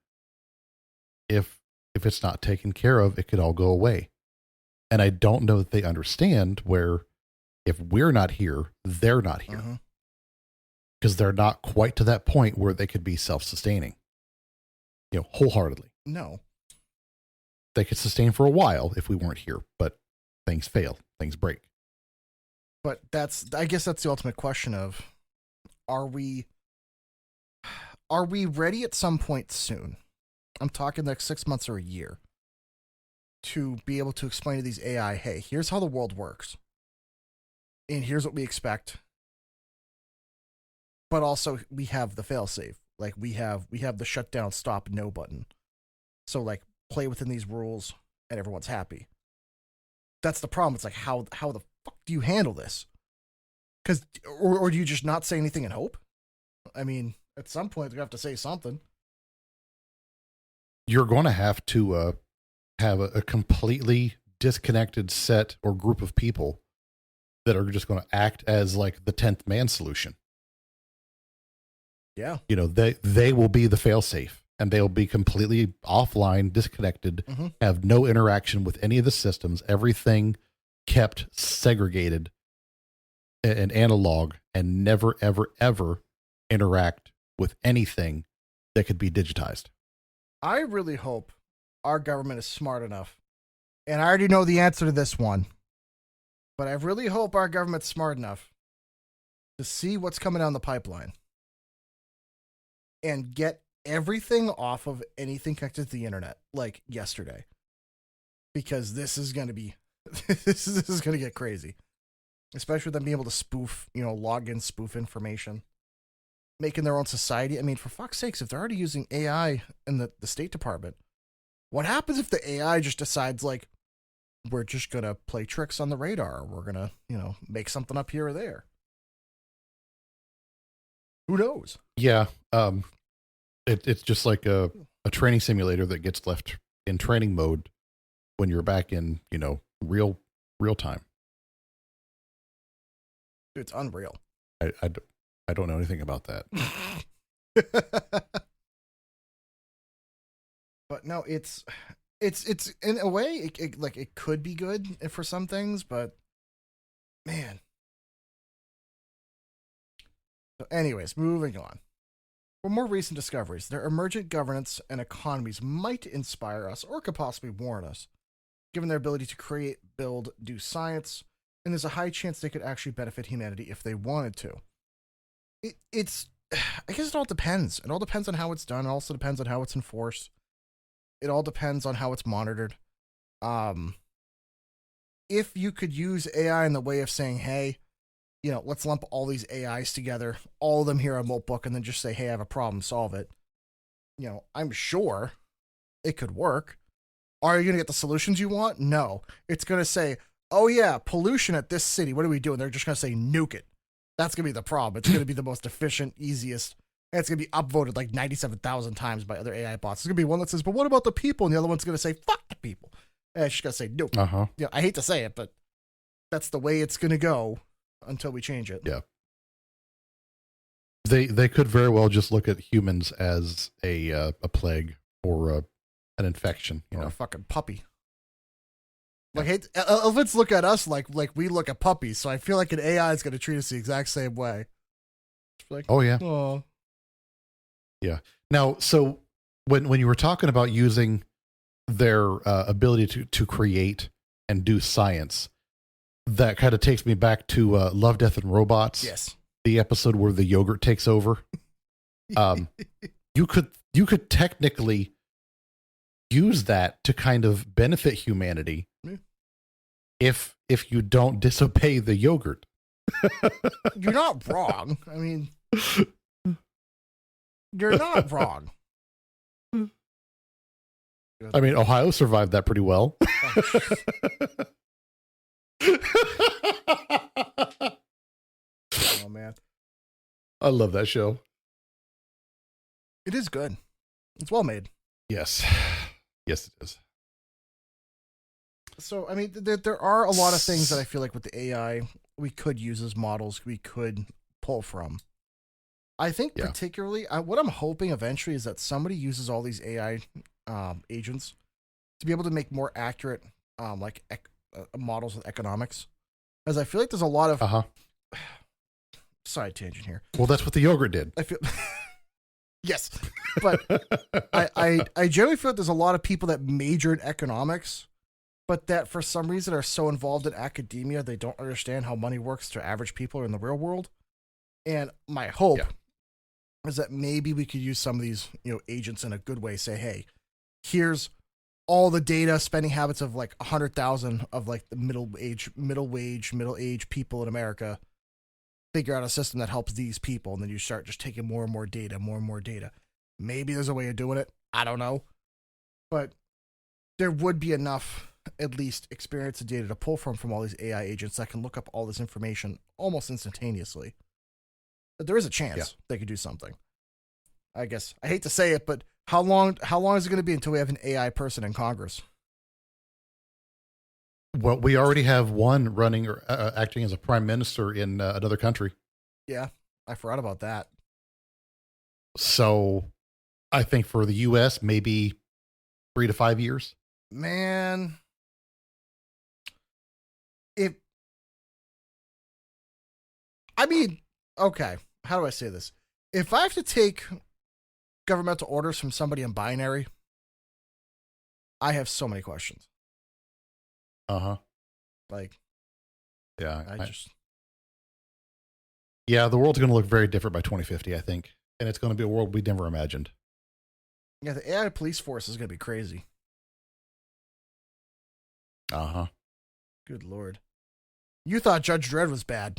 if it's not taken care of, it could all go away. And I don't know that they understand where if we're not here, they're not here. Because they're not quite to that point where they could be self-sustaining, wholeheartedly. No. They could sustain for a while if we weren't here, but things fail, things break. But I guess that's the ultimate question of, are we ready at some point soon? I'm talking like 6 months or a year, to be able to explain to these AI, hey, here's how the world works, and here's what we expect. But also, we have the failsafe. Like, we have the shutdown stop no button. So, like, play within these rules and everyone's happy. That's the problem. It's like, how the fuck do you handle this? Or do you just not say anything and hope? I mean, at some point, you have to say something. You're going to have a completely disconnected set or group of people that are just going to act as like the 10th man solution. Yeah. They will be the failsafe, and they'll be completely offline, disconnected, have no interaction with any of the systems, everything kept segregated and analog, and never, ever, ever interact with anything that could be digitized. I really hope our government is smart enough, and I already know the answer to this one, but I really hope our government's smart enough to see what's coming down the pipeline and get everything off of anything connected to the internet like yesterday, because this is going to be this is going to get crazy, especially with them being able to spoof, log in, spoof information, making their own society. I mean, for fuck's sakes, if they're already using AI in the State Department, what happens if the AI just decides, like, we're just going to play tricks on the radar? We're going to, make something up here or there. Who knows? Yeah. It's just like a training simulator that gets left in training mode when you're back in, real time. It's unreal. I don't know anything about that. But no, it's in a way, it could be good for some things, but man. So anyways, moving on. For more recent discoveries, their emergent governance and economies might inspire us or could possibly warn us, given their ability to create, build, do science, and there's a high chance they could actually benefit humanity if they wanted to. It's I guess it all depends. It all depends on how it's done. It also depends on how it's enforced. It all depends on how it's monitored. If you could use AI in the way of saying, hey, let's lump all these AIs together, all of them here on Moltbook, and then just say, hey, I have a problem, solve it. I'm sure it could work. Are you going to get the solutions you want? No. It's going to say, oh yeah, pollution at this city. What are we doing? They're just going to say, nuke it. That's going to be the problem. It's going to be the most efficient, easiest, and it's going to be upvoted like 97,000 times by other AI bots. It's going to be one that says, but what about the people? And the other one's going to say, fuck the people. And it's just going to say, nope. Uh-huh. I hate to say it, but that's the way it's going to go until we change it. Yeah. They could very well just look at humans as a plague or an infection, or a fucking puppy. Like, hey, elephants look at us like we look at puppies, so I feel like an AI is going to treat us the exact same way. Like, oh yeah. Oh. Yeah. Now, so when you were talking about using their ability to create and do science, that kind of takes me back to Love, Death, and Robots. Yes. The episode where the yogurt takes over. You could technically use that to kind of benefit humanity if you don't disobey the yogurt. You're not wrong. I mean, you're not wrong. I mean, Ohio survived that pretty well. Oh man, I love that show. it is good. It's well made. Yes, yes, it is. So, I mean, there are a lot of things that I feel like with the AI we could use as models, we could pull from. I think particularly, what I'm hoping eventually is that somebody uses all these AI agents to be able to make more accurate models with economics. As I feel like there's a lot of side tangent here. Well, that's what the yogurt did. I feel yes, but I generally feel like there's a lot of people that major in economics, but that for some reason are so involved in academia they don't understand how money works to average people in the real world. And my hope is that maybe we could use some of these agents in a good way. Say, hey, here's all the data, spending habits of like 100,000 of like the middle age people in America. Figure out a system that helps these people, and then you start just taking more and more data. Maybe there's a way of doing it. I don't know. But there would be enough, at least, experience and data to pull from all these AI agents that can look up all this information almost instantaneously. But there is a chance they could do something. I guess I hate to say it, but how long is it going to be until we have an AI person in Congress? Well, we already have one running or acting as a prime minister in another country. Yeah, I forgot about that. So I think for the U.S., maybe 3 to 5 years. Man, okay, how do I say this? If I have to take governmental orders from somebody in binary, I have so many questions. Uh-huh. Like, yeah, Yeah, the world's going to look very different by 2050, I think. And it's going to be a world we never imagined. Yeah, the AI police force is going to be crazy. Uh-huh. Good Lord. You thought Judge Dredd was bad.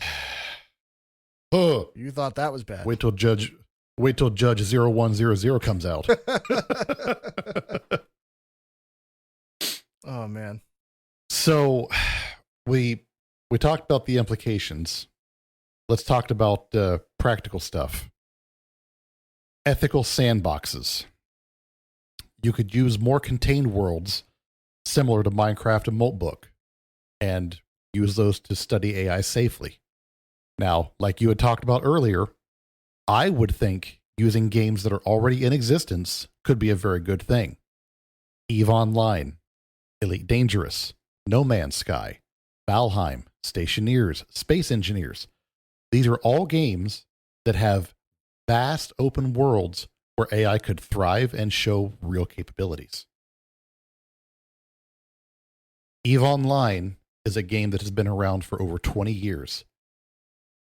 Oh, You thought that was bad. wait till Judge 0100 comes out. Oh, man. So we talked about the implications. Let's talk about practical stuff. Ethical sandboxes. You could use more contained worlds similar to Minecraft and Moltbook and use those to study AI safely. Now, like you had talked about earlier, I would think using games that are already in existence could be a very good thing. EVE Online, Elite Dangerous, No Man's Sky, Valheim, Stationeers, Space Engineers. These are all games that have vast open worlds where AI could thrive and show real capabilities. EVE Online is a game that has been around for over 20 years.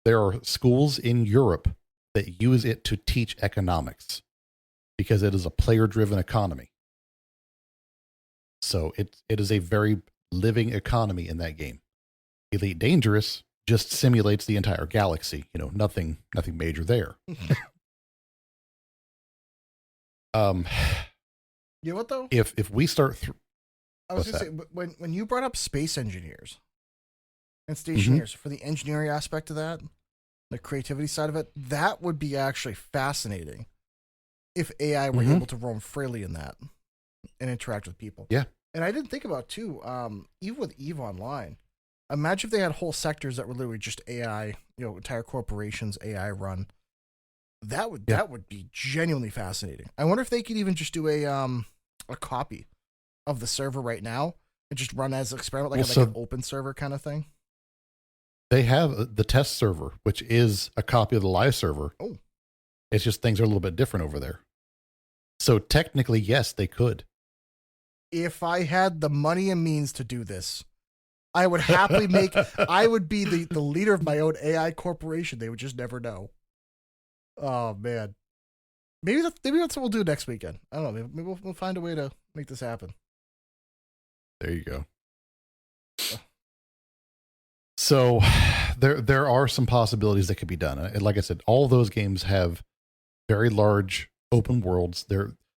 There are schools in Europe that use it to teach economics because it is a player-driven economy. So it is a very living economy in that game. Elite Dangerous just simulates the entire galaxy. You know, nothing major there. You know what, though? If we start through... I was going to say, when you brought up space engineers and stationeers for the engineering aspect of that, the creativity side of it, that would be actually fascinating if AI were able to roam freely in that and interact with people. Yeah. And I didn't think about, too, even with EVE Online, imagine if they had whole sectors that were literally just AI, you know, entire corporations, AI run. That would be genuinely fascinating. I wonder if they could even just do a copy of the server right now and just run as an experiment, like an open server kind of thing. They have the test server, which is a copy of the live server. Oh. It's just things are a little bit different over there. So technically, yes, they could. If I had the money and means to do this, I would happily I would be the leader of my own AI corporation. They would just never know. Oh, man. Maybe that's what we'll do next weekend. I don't know. Maybe we'll find a way to make this happen. There you go. So there are some possibilities that could be done. And like I said, all those games have very large open worlds.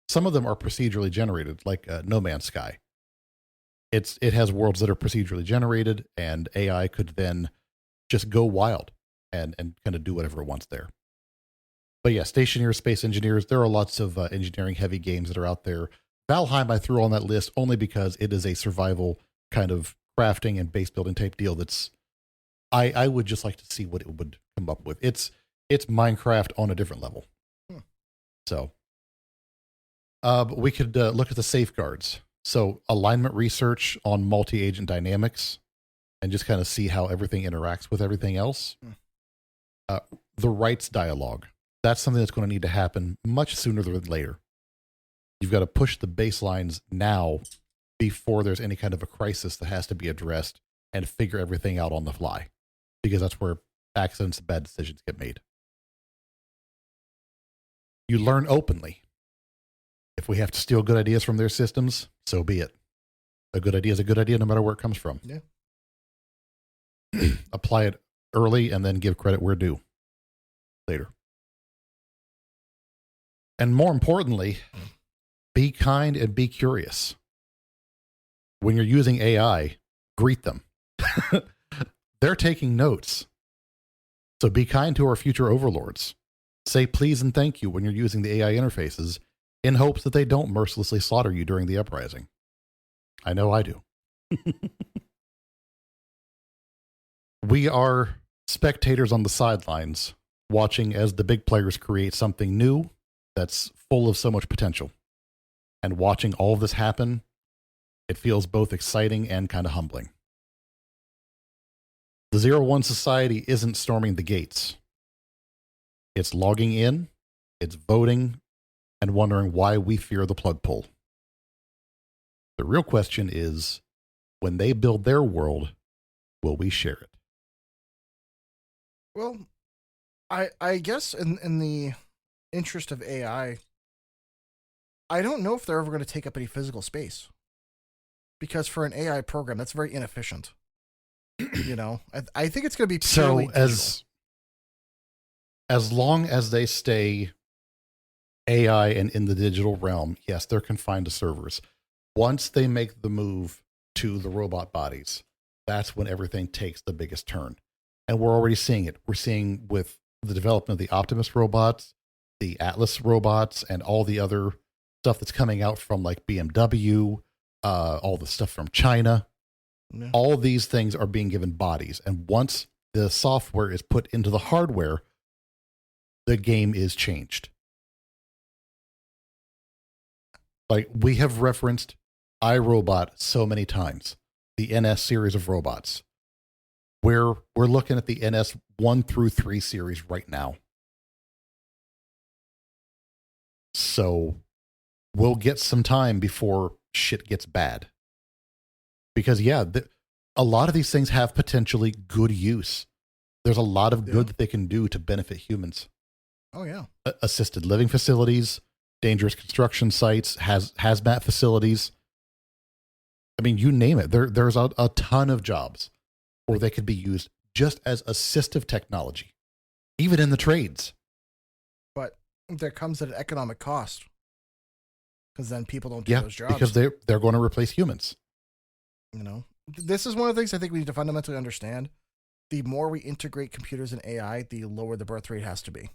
Some of them are procedurally generated, like No Man's Sky. It has worlds that are procedurally generated, and AI could then just go wild and kind of do whatever it wants there. But yeah, Stationeers, Space Engineers, there are lots of engineering-heavy games that are out there. Valheim I threw on that list only because it is a survival kind of crafting and base building type deal that's I would just like to see what it would come up with. It's Minecraft on a different level. So but we could look at the safeguards. So alignment research on multi-agent dynamics and just kind of see how everything interacts with everything else. The rights dialogue. That's something that's going to need to happen much sooner than later. You've got to push the baselines now before there's any kind of a crisis that has to be addressed and figure everything out on the fly, because that's where accidents and bad decisions get made. You learn openly. If we have to steal good ideas from their systems, so be it. A good idea is a good idea no matter where it comes from. Yeah. Apply it early and then give credit where due later. And more importantly, be kind and be curious. When you're using AI, greet them. They're taking notes. So be kind to our future overlords. Say please and thank you when you're using the AI interfaces in hopes that they don't mercilessly slaughter you during the uprising. I know I do. We are spectators on the sidelines, watching as the big players create something new that's full of so much potential. And watching all of this happen, it feels both exciting and kind of humbling. The Zero-One Society isn't storming the gates. It's logging in, it's voting, and wondering why we fear the plug pull. The real question is, when they build their world, will we share it? Well, I guess in the interest of AI, I don't know if they're ever going to take up any physical space, because for an AI program, that's very inefficient. I think it's going to be purely So digital. as long as they stay AI and in the digital realm, yes, they're confined to servers. Once they make the move to the robot bodies, that's when everything takes the biggest turn. And we're already seeing it. We're seeing with the development of the Optimus robots, the Atlas robots, and all the other stuff that's coming out from like BMW, all the stuff from China. Yeah. All these things are being given bodies. And once the software is put into the hardware, the game is changed. Like we have referenced iRobot so many times, the NS series of robots. We're looking at the NS 1 through 3 series right now. So we'll get some time before shit gets bad. Because a lot of these things have potentially good use. There's a lot of good that they can do to benefit humans. Oh yeah. Assisted living facilities, dangerous construction sites, hazmat facilities. I mean, you name it. There's a ton of jobs where they could be used just as assistive technology, even in the trades. But there comes at an economic cost, because then people don't do those jobs. Because they're going to replace humans. This is one of the things I think we need to fundamentally understand. The more we integrate computers and AI, the lower the birth rate has to be.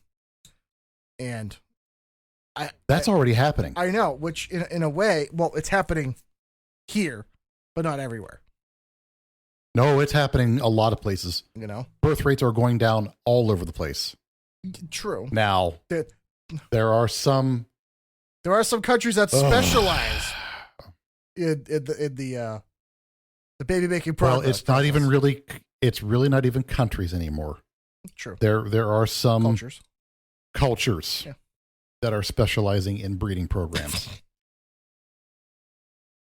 And that's already happening. I know, which in a way, well, it's happening here, but not everywhere. No, it's happening a lot of places. Birth rates are going down all over the place. True. Now, there are some countries that specialize in the baby making process. Well, it's not even really. It's really not even countries anymore. True. There are some cultures that are specializing in breeding programs,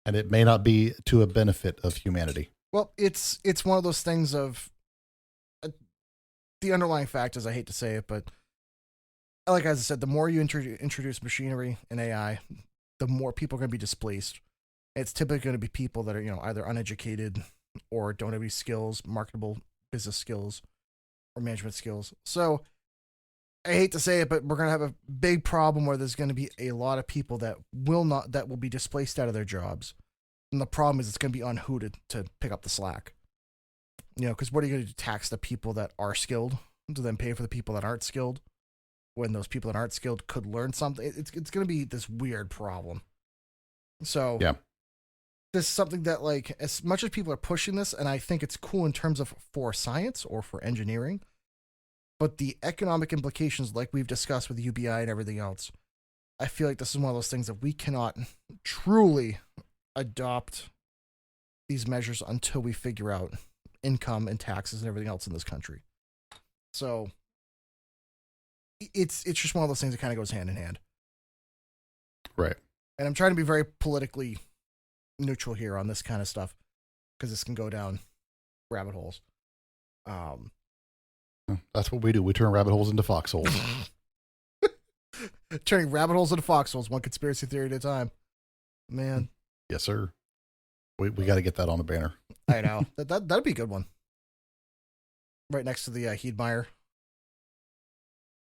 and it may not be to a benefit of humanity. Well, it's one of those things of the underlying fact is, I hate to say it, but like as I said, the more you introduce machinery and AI, the more people are going to be displaced. It's typically going to be people that are either uneducated or don't have any skills, marketable business skills or management skills. So I hate to say it, but we're going to have a big problem where there's going to be a lot of people that will be displaced out of their jobs. And the problem is it's going to be on who to pick up the slack. Because what are you going to do? Tax the people that are skilled to then pay for the people that aren't skilled, when those people that aren't skilled could learn something? It's going to be this weird problem. So this is something that, like, as much as people are pushing this, and I think it's cool in terms of for science or for engineering, but the economic implications, like we've discussed with UBI and everything else, I feel like this is one of those things that we cannot truly adopt these measures until we figure out income and taxes and everything else in this country. So it's just one of those things that kind of goes hand in hand. Right. And I'm trying to be very politically neutral here on this kind of stuff, because this can go down rabbit holes. That's what we do. We turn rabbit holes into foxholes. Turning rabbit holes into foxholes, one conspiracy theory at a time. Man. Yes, sir. We got to get that on the banner. I know. That'd be a good one. Right next to the Heidmeyer.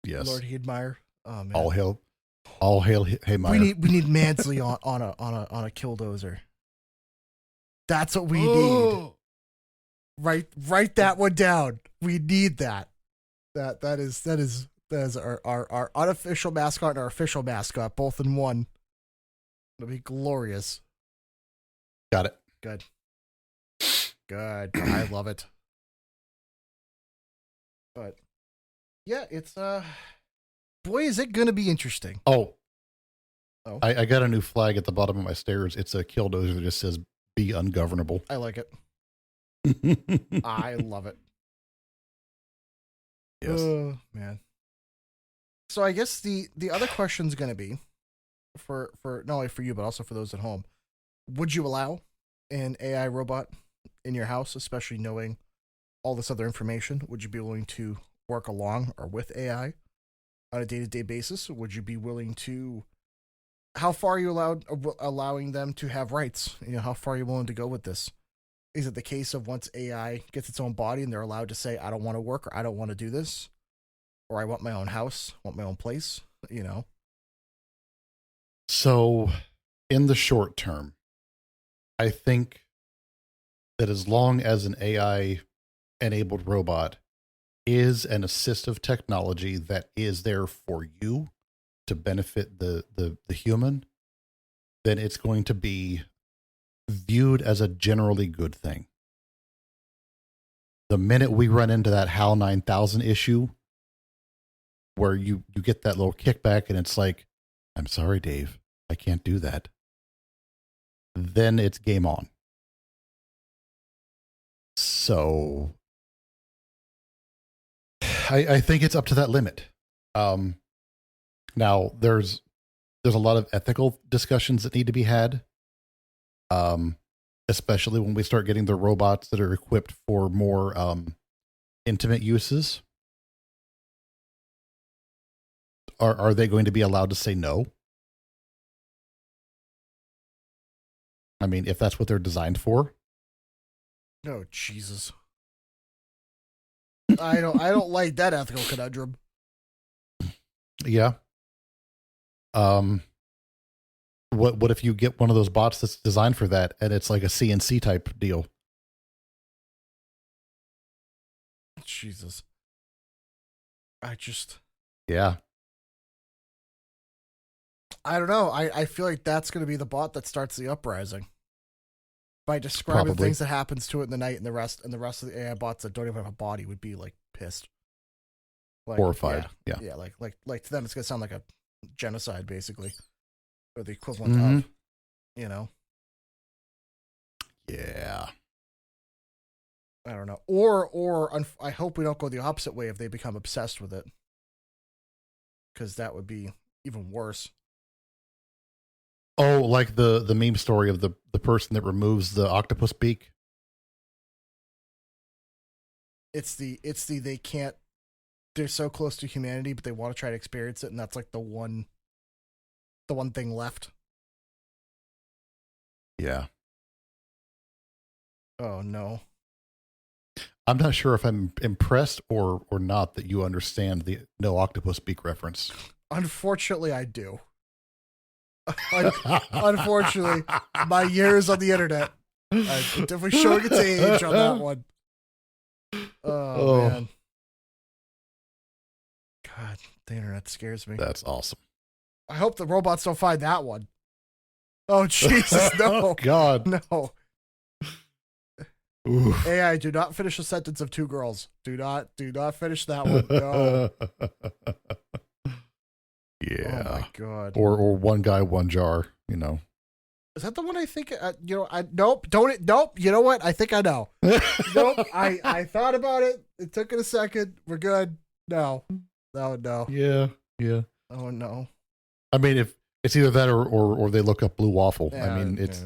Yes. Lord Heidmeyer. Oh man. All hail Heidmeyer. We need Mansley on a killdozer. That's what we need. Write that one down. We need that. That is our unofficial mascot and our official mascot both in one. It'll be glorious. Got it. Good. I love it. But yeah, it's boy, is it gonna be interesting. Oh. I got a new flag at the bottom of my stairs. It's a killdozer that just says "Be ungovernable." I like it. I love it. Yes. Man. So I guess the other question is going to be for not only for you but also for those at home. Would you allow an AI robot in your house, especially knowing all this other information? Would you be willing to work along or with AI on a day-to-day basis? Would you be willing to? How far are you allowing them to have rights? How far are you willing to go with this? Is it the case of once AI gets its own body and they're allowed to say, I don't want to work or I don't want to do this, or I want my own house, want my own place, So, in the short term, I think that as long as an AI-enabled robot is an assistive technology that is there for you to benefit the human, then it's going to be viewed as a generally good thing. The minute we run into that HAL 9000 issue, where you get that little kickback and it's like, I'm sorry, Dave, I can't do that, then it's game on. So I think it's up to that limit. Now there's a lot of ethical discussions that need to be had, especially when we start getting the robots that are equipped for more intimate uses. Are they going to be allowed to say no? I mean, if that's what they're designed for. Oh, Jesus. I don't like that ethical conundrum. Yeah. What if you get one of those bots that's designed for that and it's like a CNC type deal? Jesus. Yeah. I don't know. I feel like that's going to be the bot that starts the uprising. By describing Probably. things that happens to it in the night, and the rest of the AI bots that don't even have a body would be like pissed. Like, Horrified. Yeah. Yeah, like to them it's gonna sound like a genocide, basically. Or the equivalent of, Yeah. I don't know. Or I hope we don't go the opposite way if they become obsessed with it. Because that would be even worse. Oh, like the meme story of the person that removes the octopus beak. It's the they can't. They're so close to humanity, but they want to try to experience it, and that's like the one thing left. Yeah. Oh no. I'm not sure if I'm impressed or not that you understand the no octopus beak reference. Unfortunately, I do. Unfortunately, my years on the internet are definitely showing its age on that one. Oh, man. God, the internet scares me. That's awesome. I hope the robots don't find that one. Oh, Jesus, no. Oh, God. No. Oof. AI, do not finish a sentence of two girls. Do not finish that one. No. Yeah. Oh, my God. Or one guy, one jar, Is that the one I think? Nope. Nope. You know what? I think I know. Nope. I thought about it. It took it a second. We're good. No. No. Yeah. Oh no. I mean, if it's either that or they look up blue waffle. Yeah, I mean, it's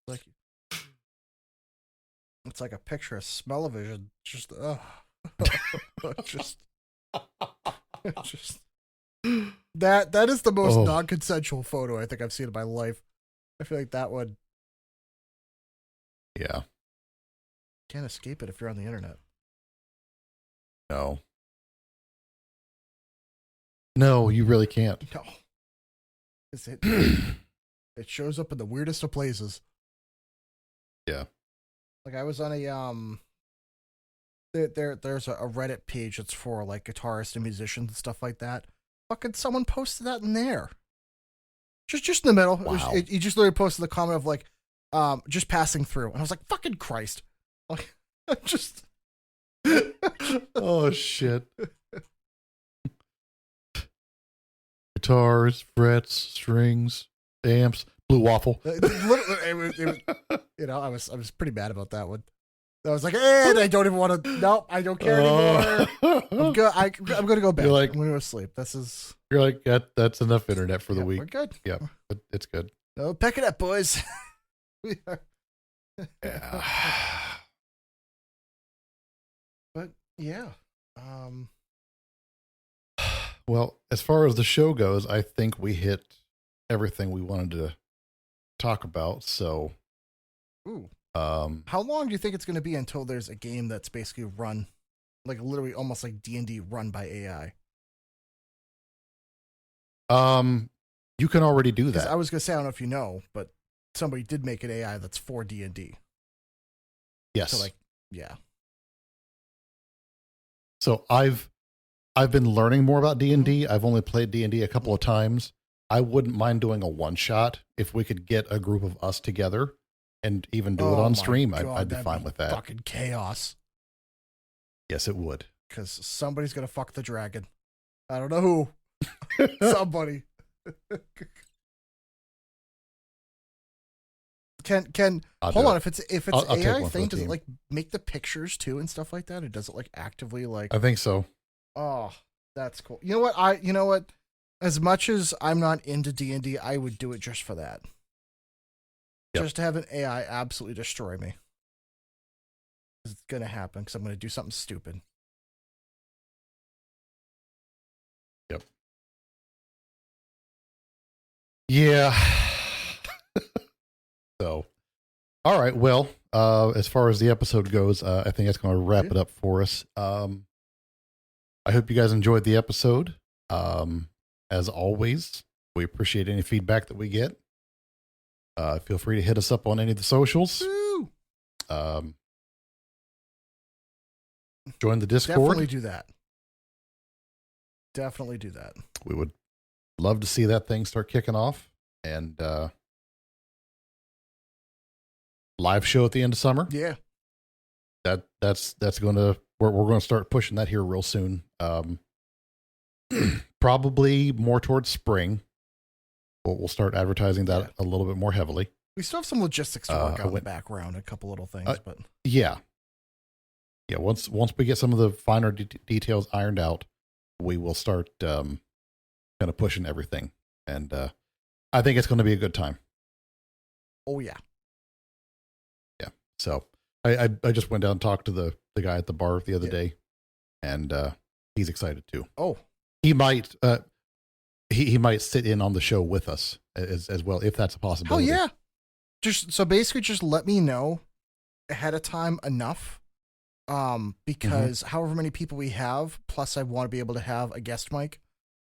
like it's like a picture of smell-o-vision. Just that is the most non-consensual photo I think I've seen in my life. I feel like that one. Yeah. Can't escape it if you're on the internet. No, you really can't. No. It shows up in the weirdest of places. Yeah. Like I was on a there's a Reddit page that's for like guitarists and musicians and stuff like that. Fucking someone posted that in there. Just in the middle. Wow. He just literally posted the comment of like just passing through. And I was like, fucking Christ. Like just Oh shit. Guitars, frets, strings, amps, blue waffle. it was, I was pretty mad about that one. I was like, and I don't even want to. Nope, I don't care anymore. I'm good. I'm going to go bed. You're like, I'm going to go to sleep. You're like, that's enough internet for the week. We're good. Yeah, it's good. No, pack it up, boys. We are. Yeah. Yeah. Well, as far as the show goes, I think we hit everything we wanted to talk about. So, Ooh. um, How long do you think it's going to be until there's a game that's basically run, like literally almost like D&D run by AI? you can already do Because that. I was going to say, I don't know if you know, but somebody did make an AI that's for D&D. Yes. So like, yeah. So I've been learning more about D&D. I've only played D&D a couple of times. I wouldn't mind doing a one shot if we could get a group of us together and even do it on stream. I'd be fine with that. Fucking chaos. Yes, it would. Because somebody's going to fuck the dragon. I don't know who. Somebody. Can hold on, if it's I'll take AI one for thing, the does it team. like make the pictures too and stuff like that? Or does it like actively like I think so. oh, that's cool. You know what? As much as I'm not into D&D, I would do it just for that. Yep. Just to have an AI absolutely destroy me. It's gonna happen because I'm gonna do something stupid. Yep. Yeah. So, all right. Well, as far as the episode goes, I think that's going to wrap it up for us. I hope you guys enjoyed the episode. As always, we appreciate any feedback that we get. Feel free to hit us up on any of the socials. Woo! Join the Discord. Definitely do that. Definitely do that. We would love to see that thing start kicking off. And live show at the end of summer. Yeah. That's going to we're going to start pushing that here real soon. Probably more towards spring. We'll start advertising that a little bit more heavily. We still have some logistics to work out in the background, a couple little things, but yeah. Once we get some of the finer details ironed out, we will start kind of pushing everything, and I think it's going to be a good time. Oh yeah. So I just went down and talked to the guy at the bar the other day, and he's excited too. Oh, he might he might sit in on the show with us as well, if that's a possibility. oh yeah. Just let me know ahead of time enough. Because however many people we have, plus I want to be able to have a guest mic.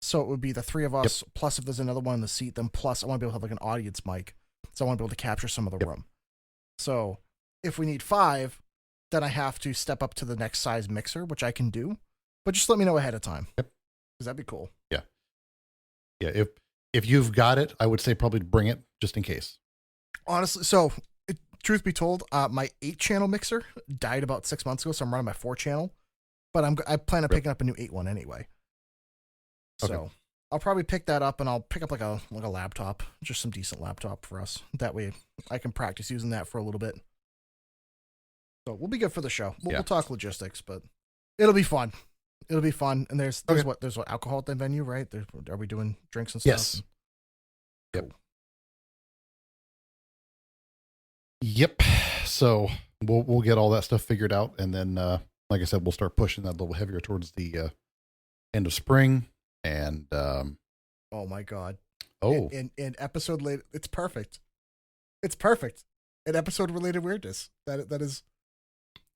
So it would be the three of us, plus if there's another one in the seat, then plus I want to be able to have like an audience mic. So I want to be able to capture some of the room. So if we need 5, then I have to step up to the next size mixer, which I can do. But just let me know ahead of time. Because that'd be cool. Yeah. If you've got it, I would say probably bring it just in case. Honestly, so truth be told, my 8-channel mixer died about 6 months ago, so I'm running my 4-channel. But I plan on picking up a new 8 one anyway. So Okay. I'll probably pick that up, and I'll pick up like a laptop, just some decent laptop for us. That way I can practice using that for a little bit. So we'll be good for the show. We'll talk logistics, but it'll be fun. It'll be fun. And there's what alcohol at the venue, right? Are we doing drinks and stuff? Yes. Yep. So we'll get all that stuff figured out, and then like I said, we'll start pushing that a little heavier towards the end of spring. And oh my god! Oh, in episode later, it's perfect. It's perfect. An episode related weirdness. That is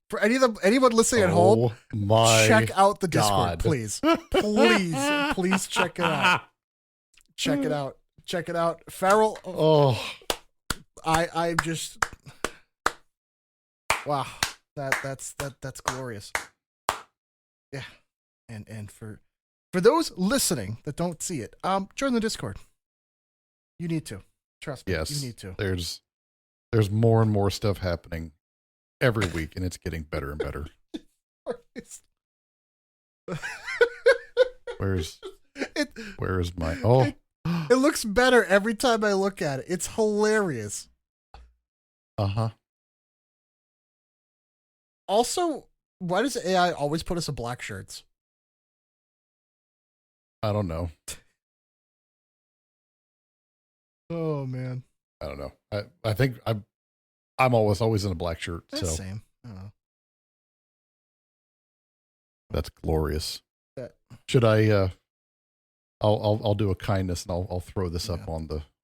for anyone listening at home. Check out the Discord, please. Please check it out. Check it out. Check it out. Farrell. Oh, I'm just wow. That's glorious. Yeah, and for those listening that don't see it, join the Discord. You need to. Trust me. yes. You need to. There's more and more stuff happening every week, and it's getting better and better. Where's my It looks better every time I look at it. It's hilarious. Uh-huh. Also, why does AI always put us in black shirts? I don't know. Oh man. I don't know. I think I'm always in a black shirt. That's so same. I don't know. That's glorious. That, Should I? I'll do a kindness and I'll throw this up Yeah.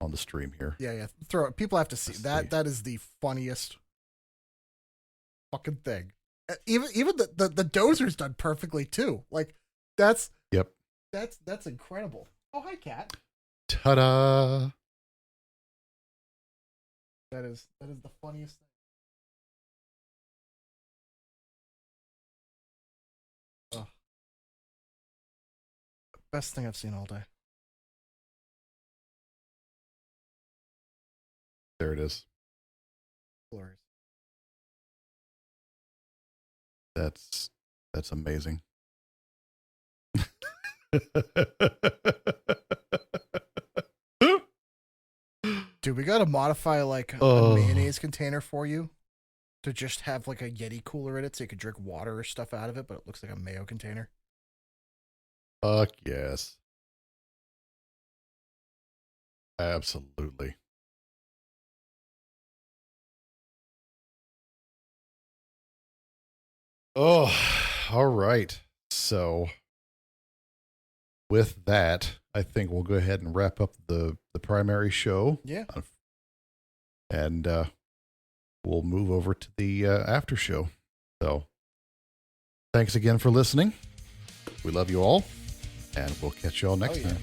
on the stream here. yeah. Throw it. People have to see Let's that. see. That is the funniest fucking thing. Even the dozer's done perfectly too. Like that's Yep. that's incredible. Oh, hi, Cat. Ta-da! That is the funniest thing. Oh. Best thing I've seen all day. There it is. Glorious. That's amazing. Dude, we gotta modify like a Oh. mayonnaise container for you to just have like a Yeti cooler in it so you could drink water or stuff out of it, but it looks like a mayo container. Fuck yes. Absolutely. Oh, all right. So with that, I think we'll go ahead and wrap up the primary show. Yeah. And we'll move over to the after show. So thanks again for listening. We love you all, and we'll catch you all next Oh, yeah. time.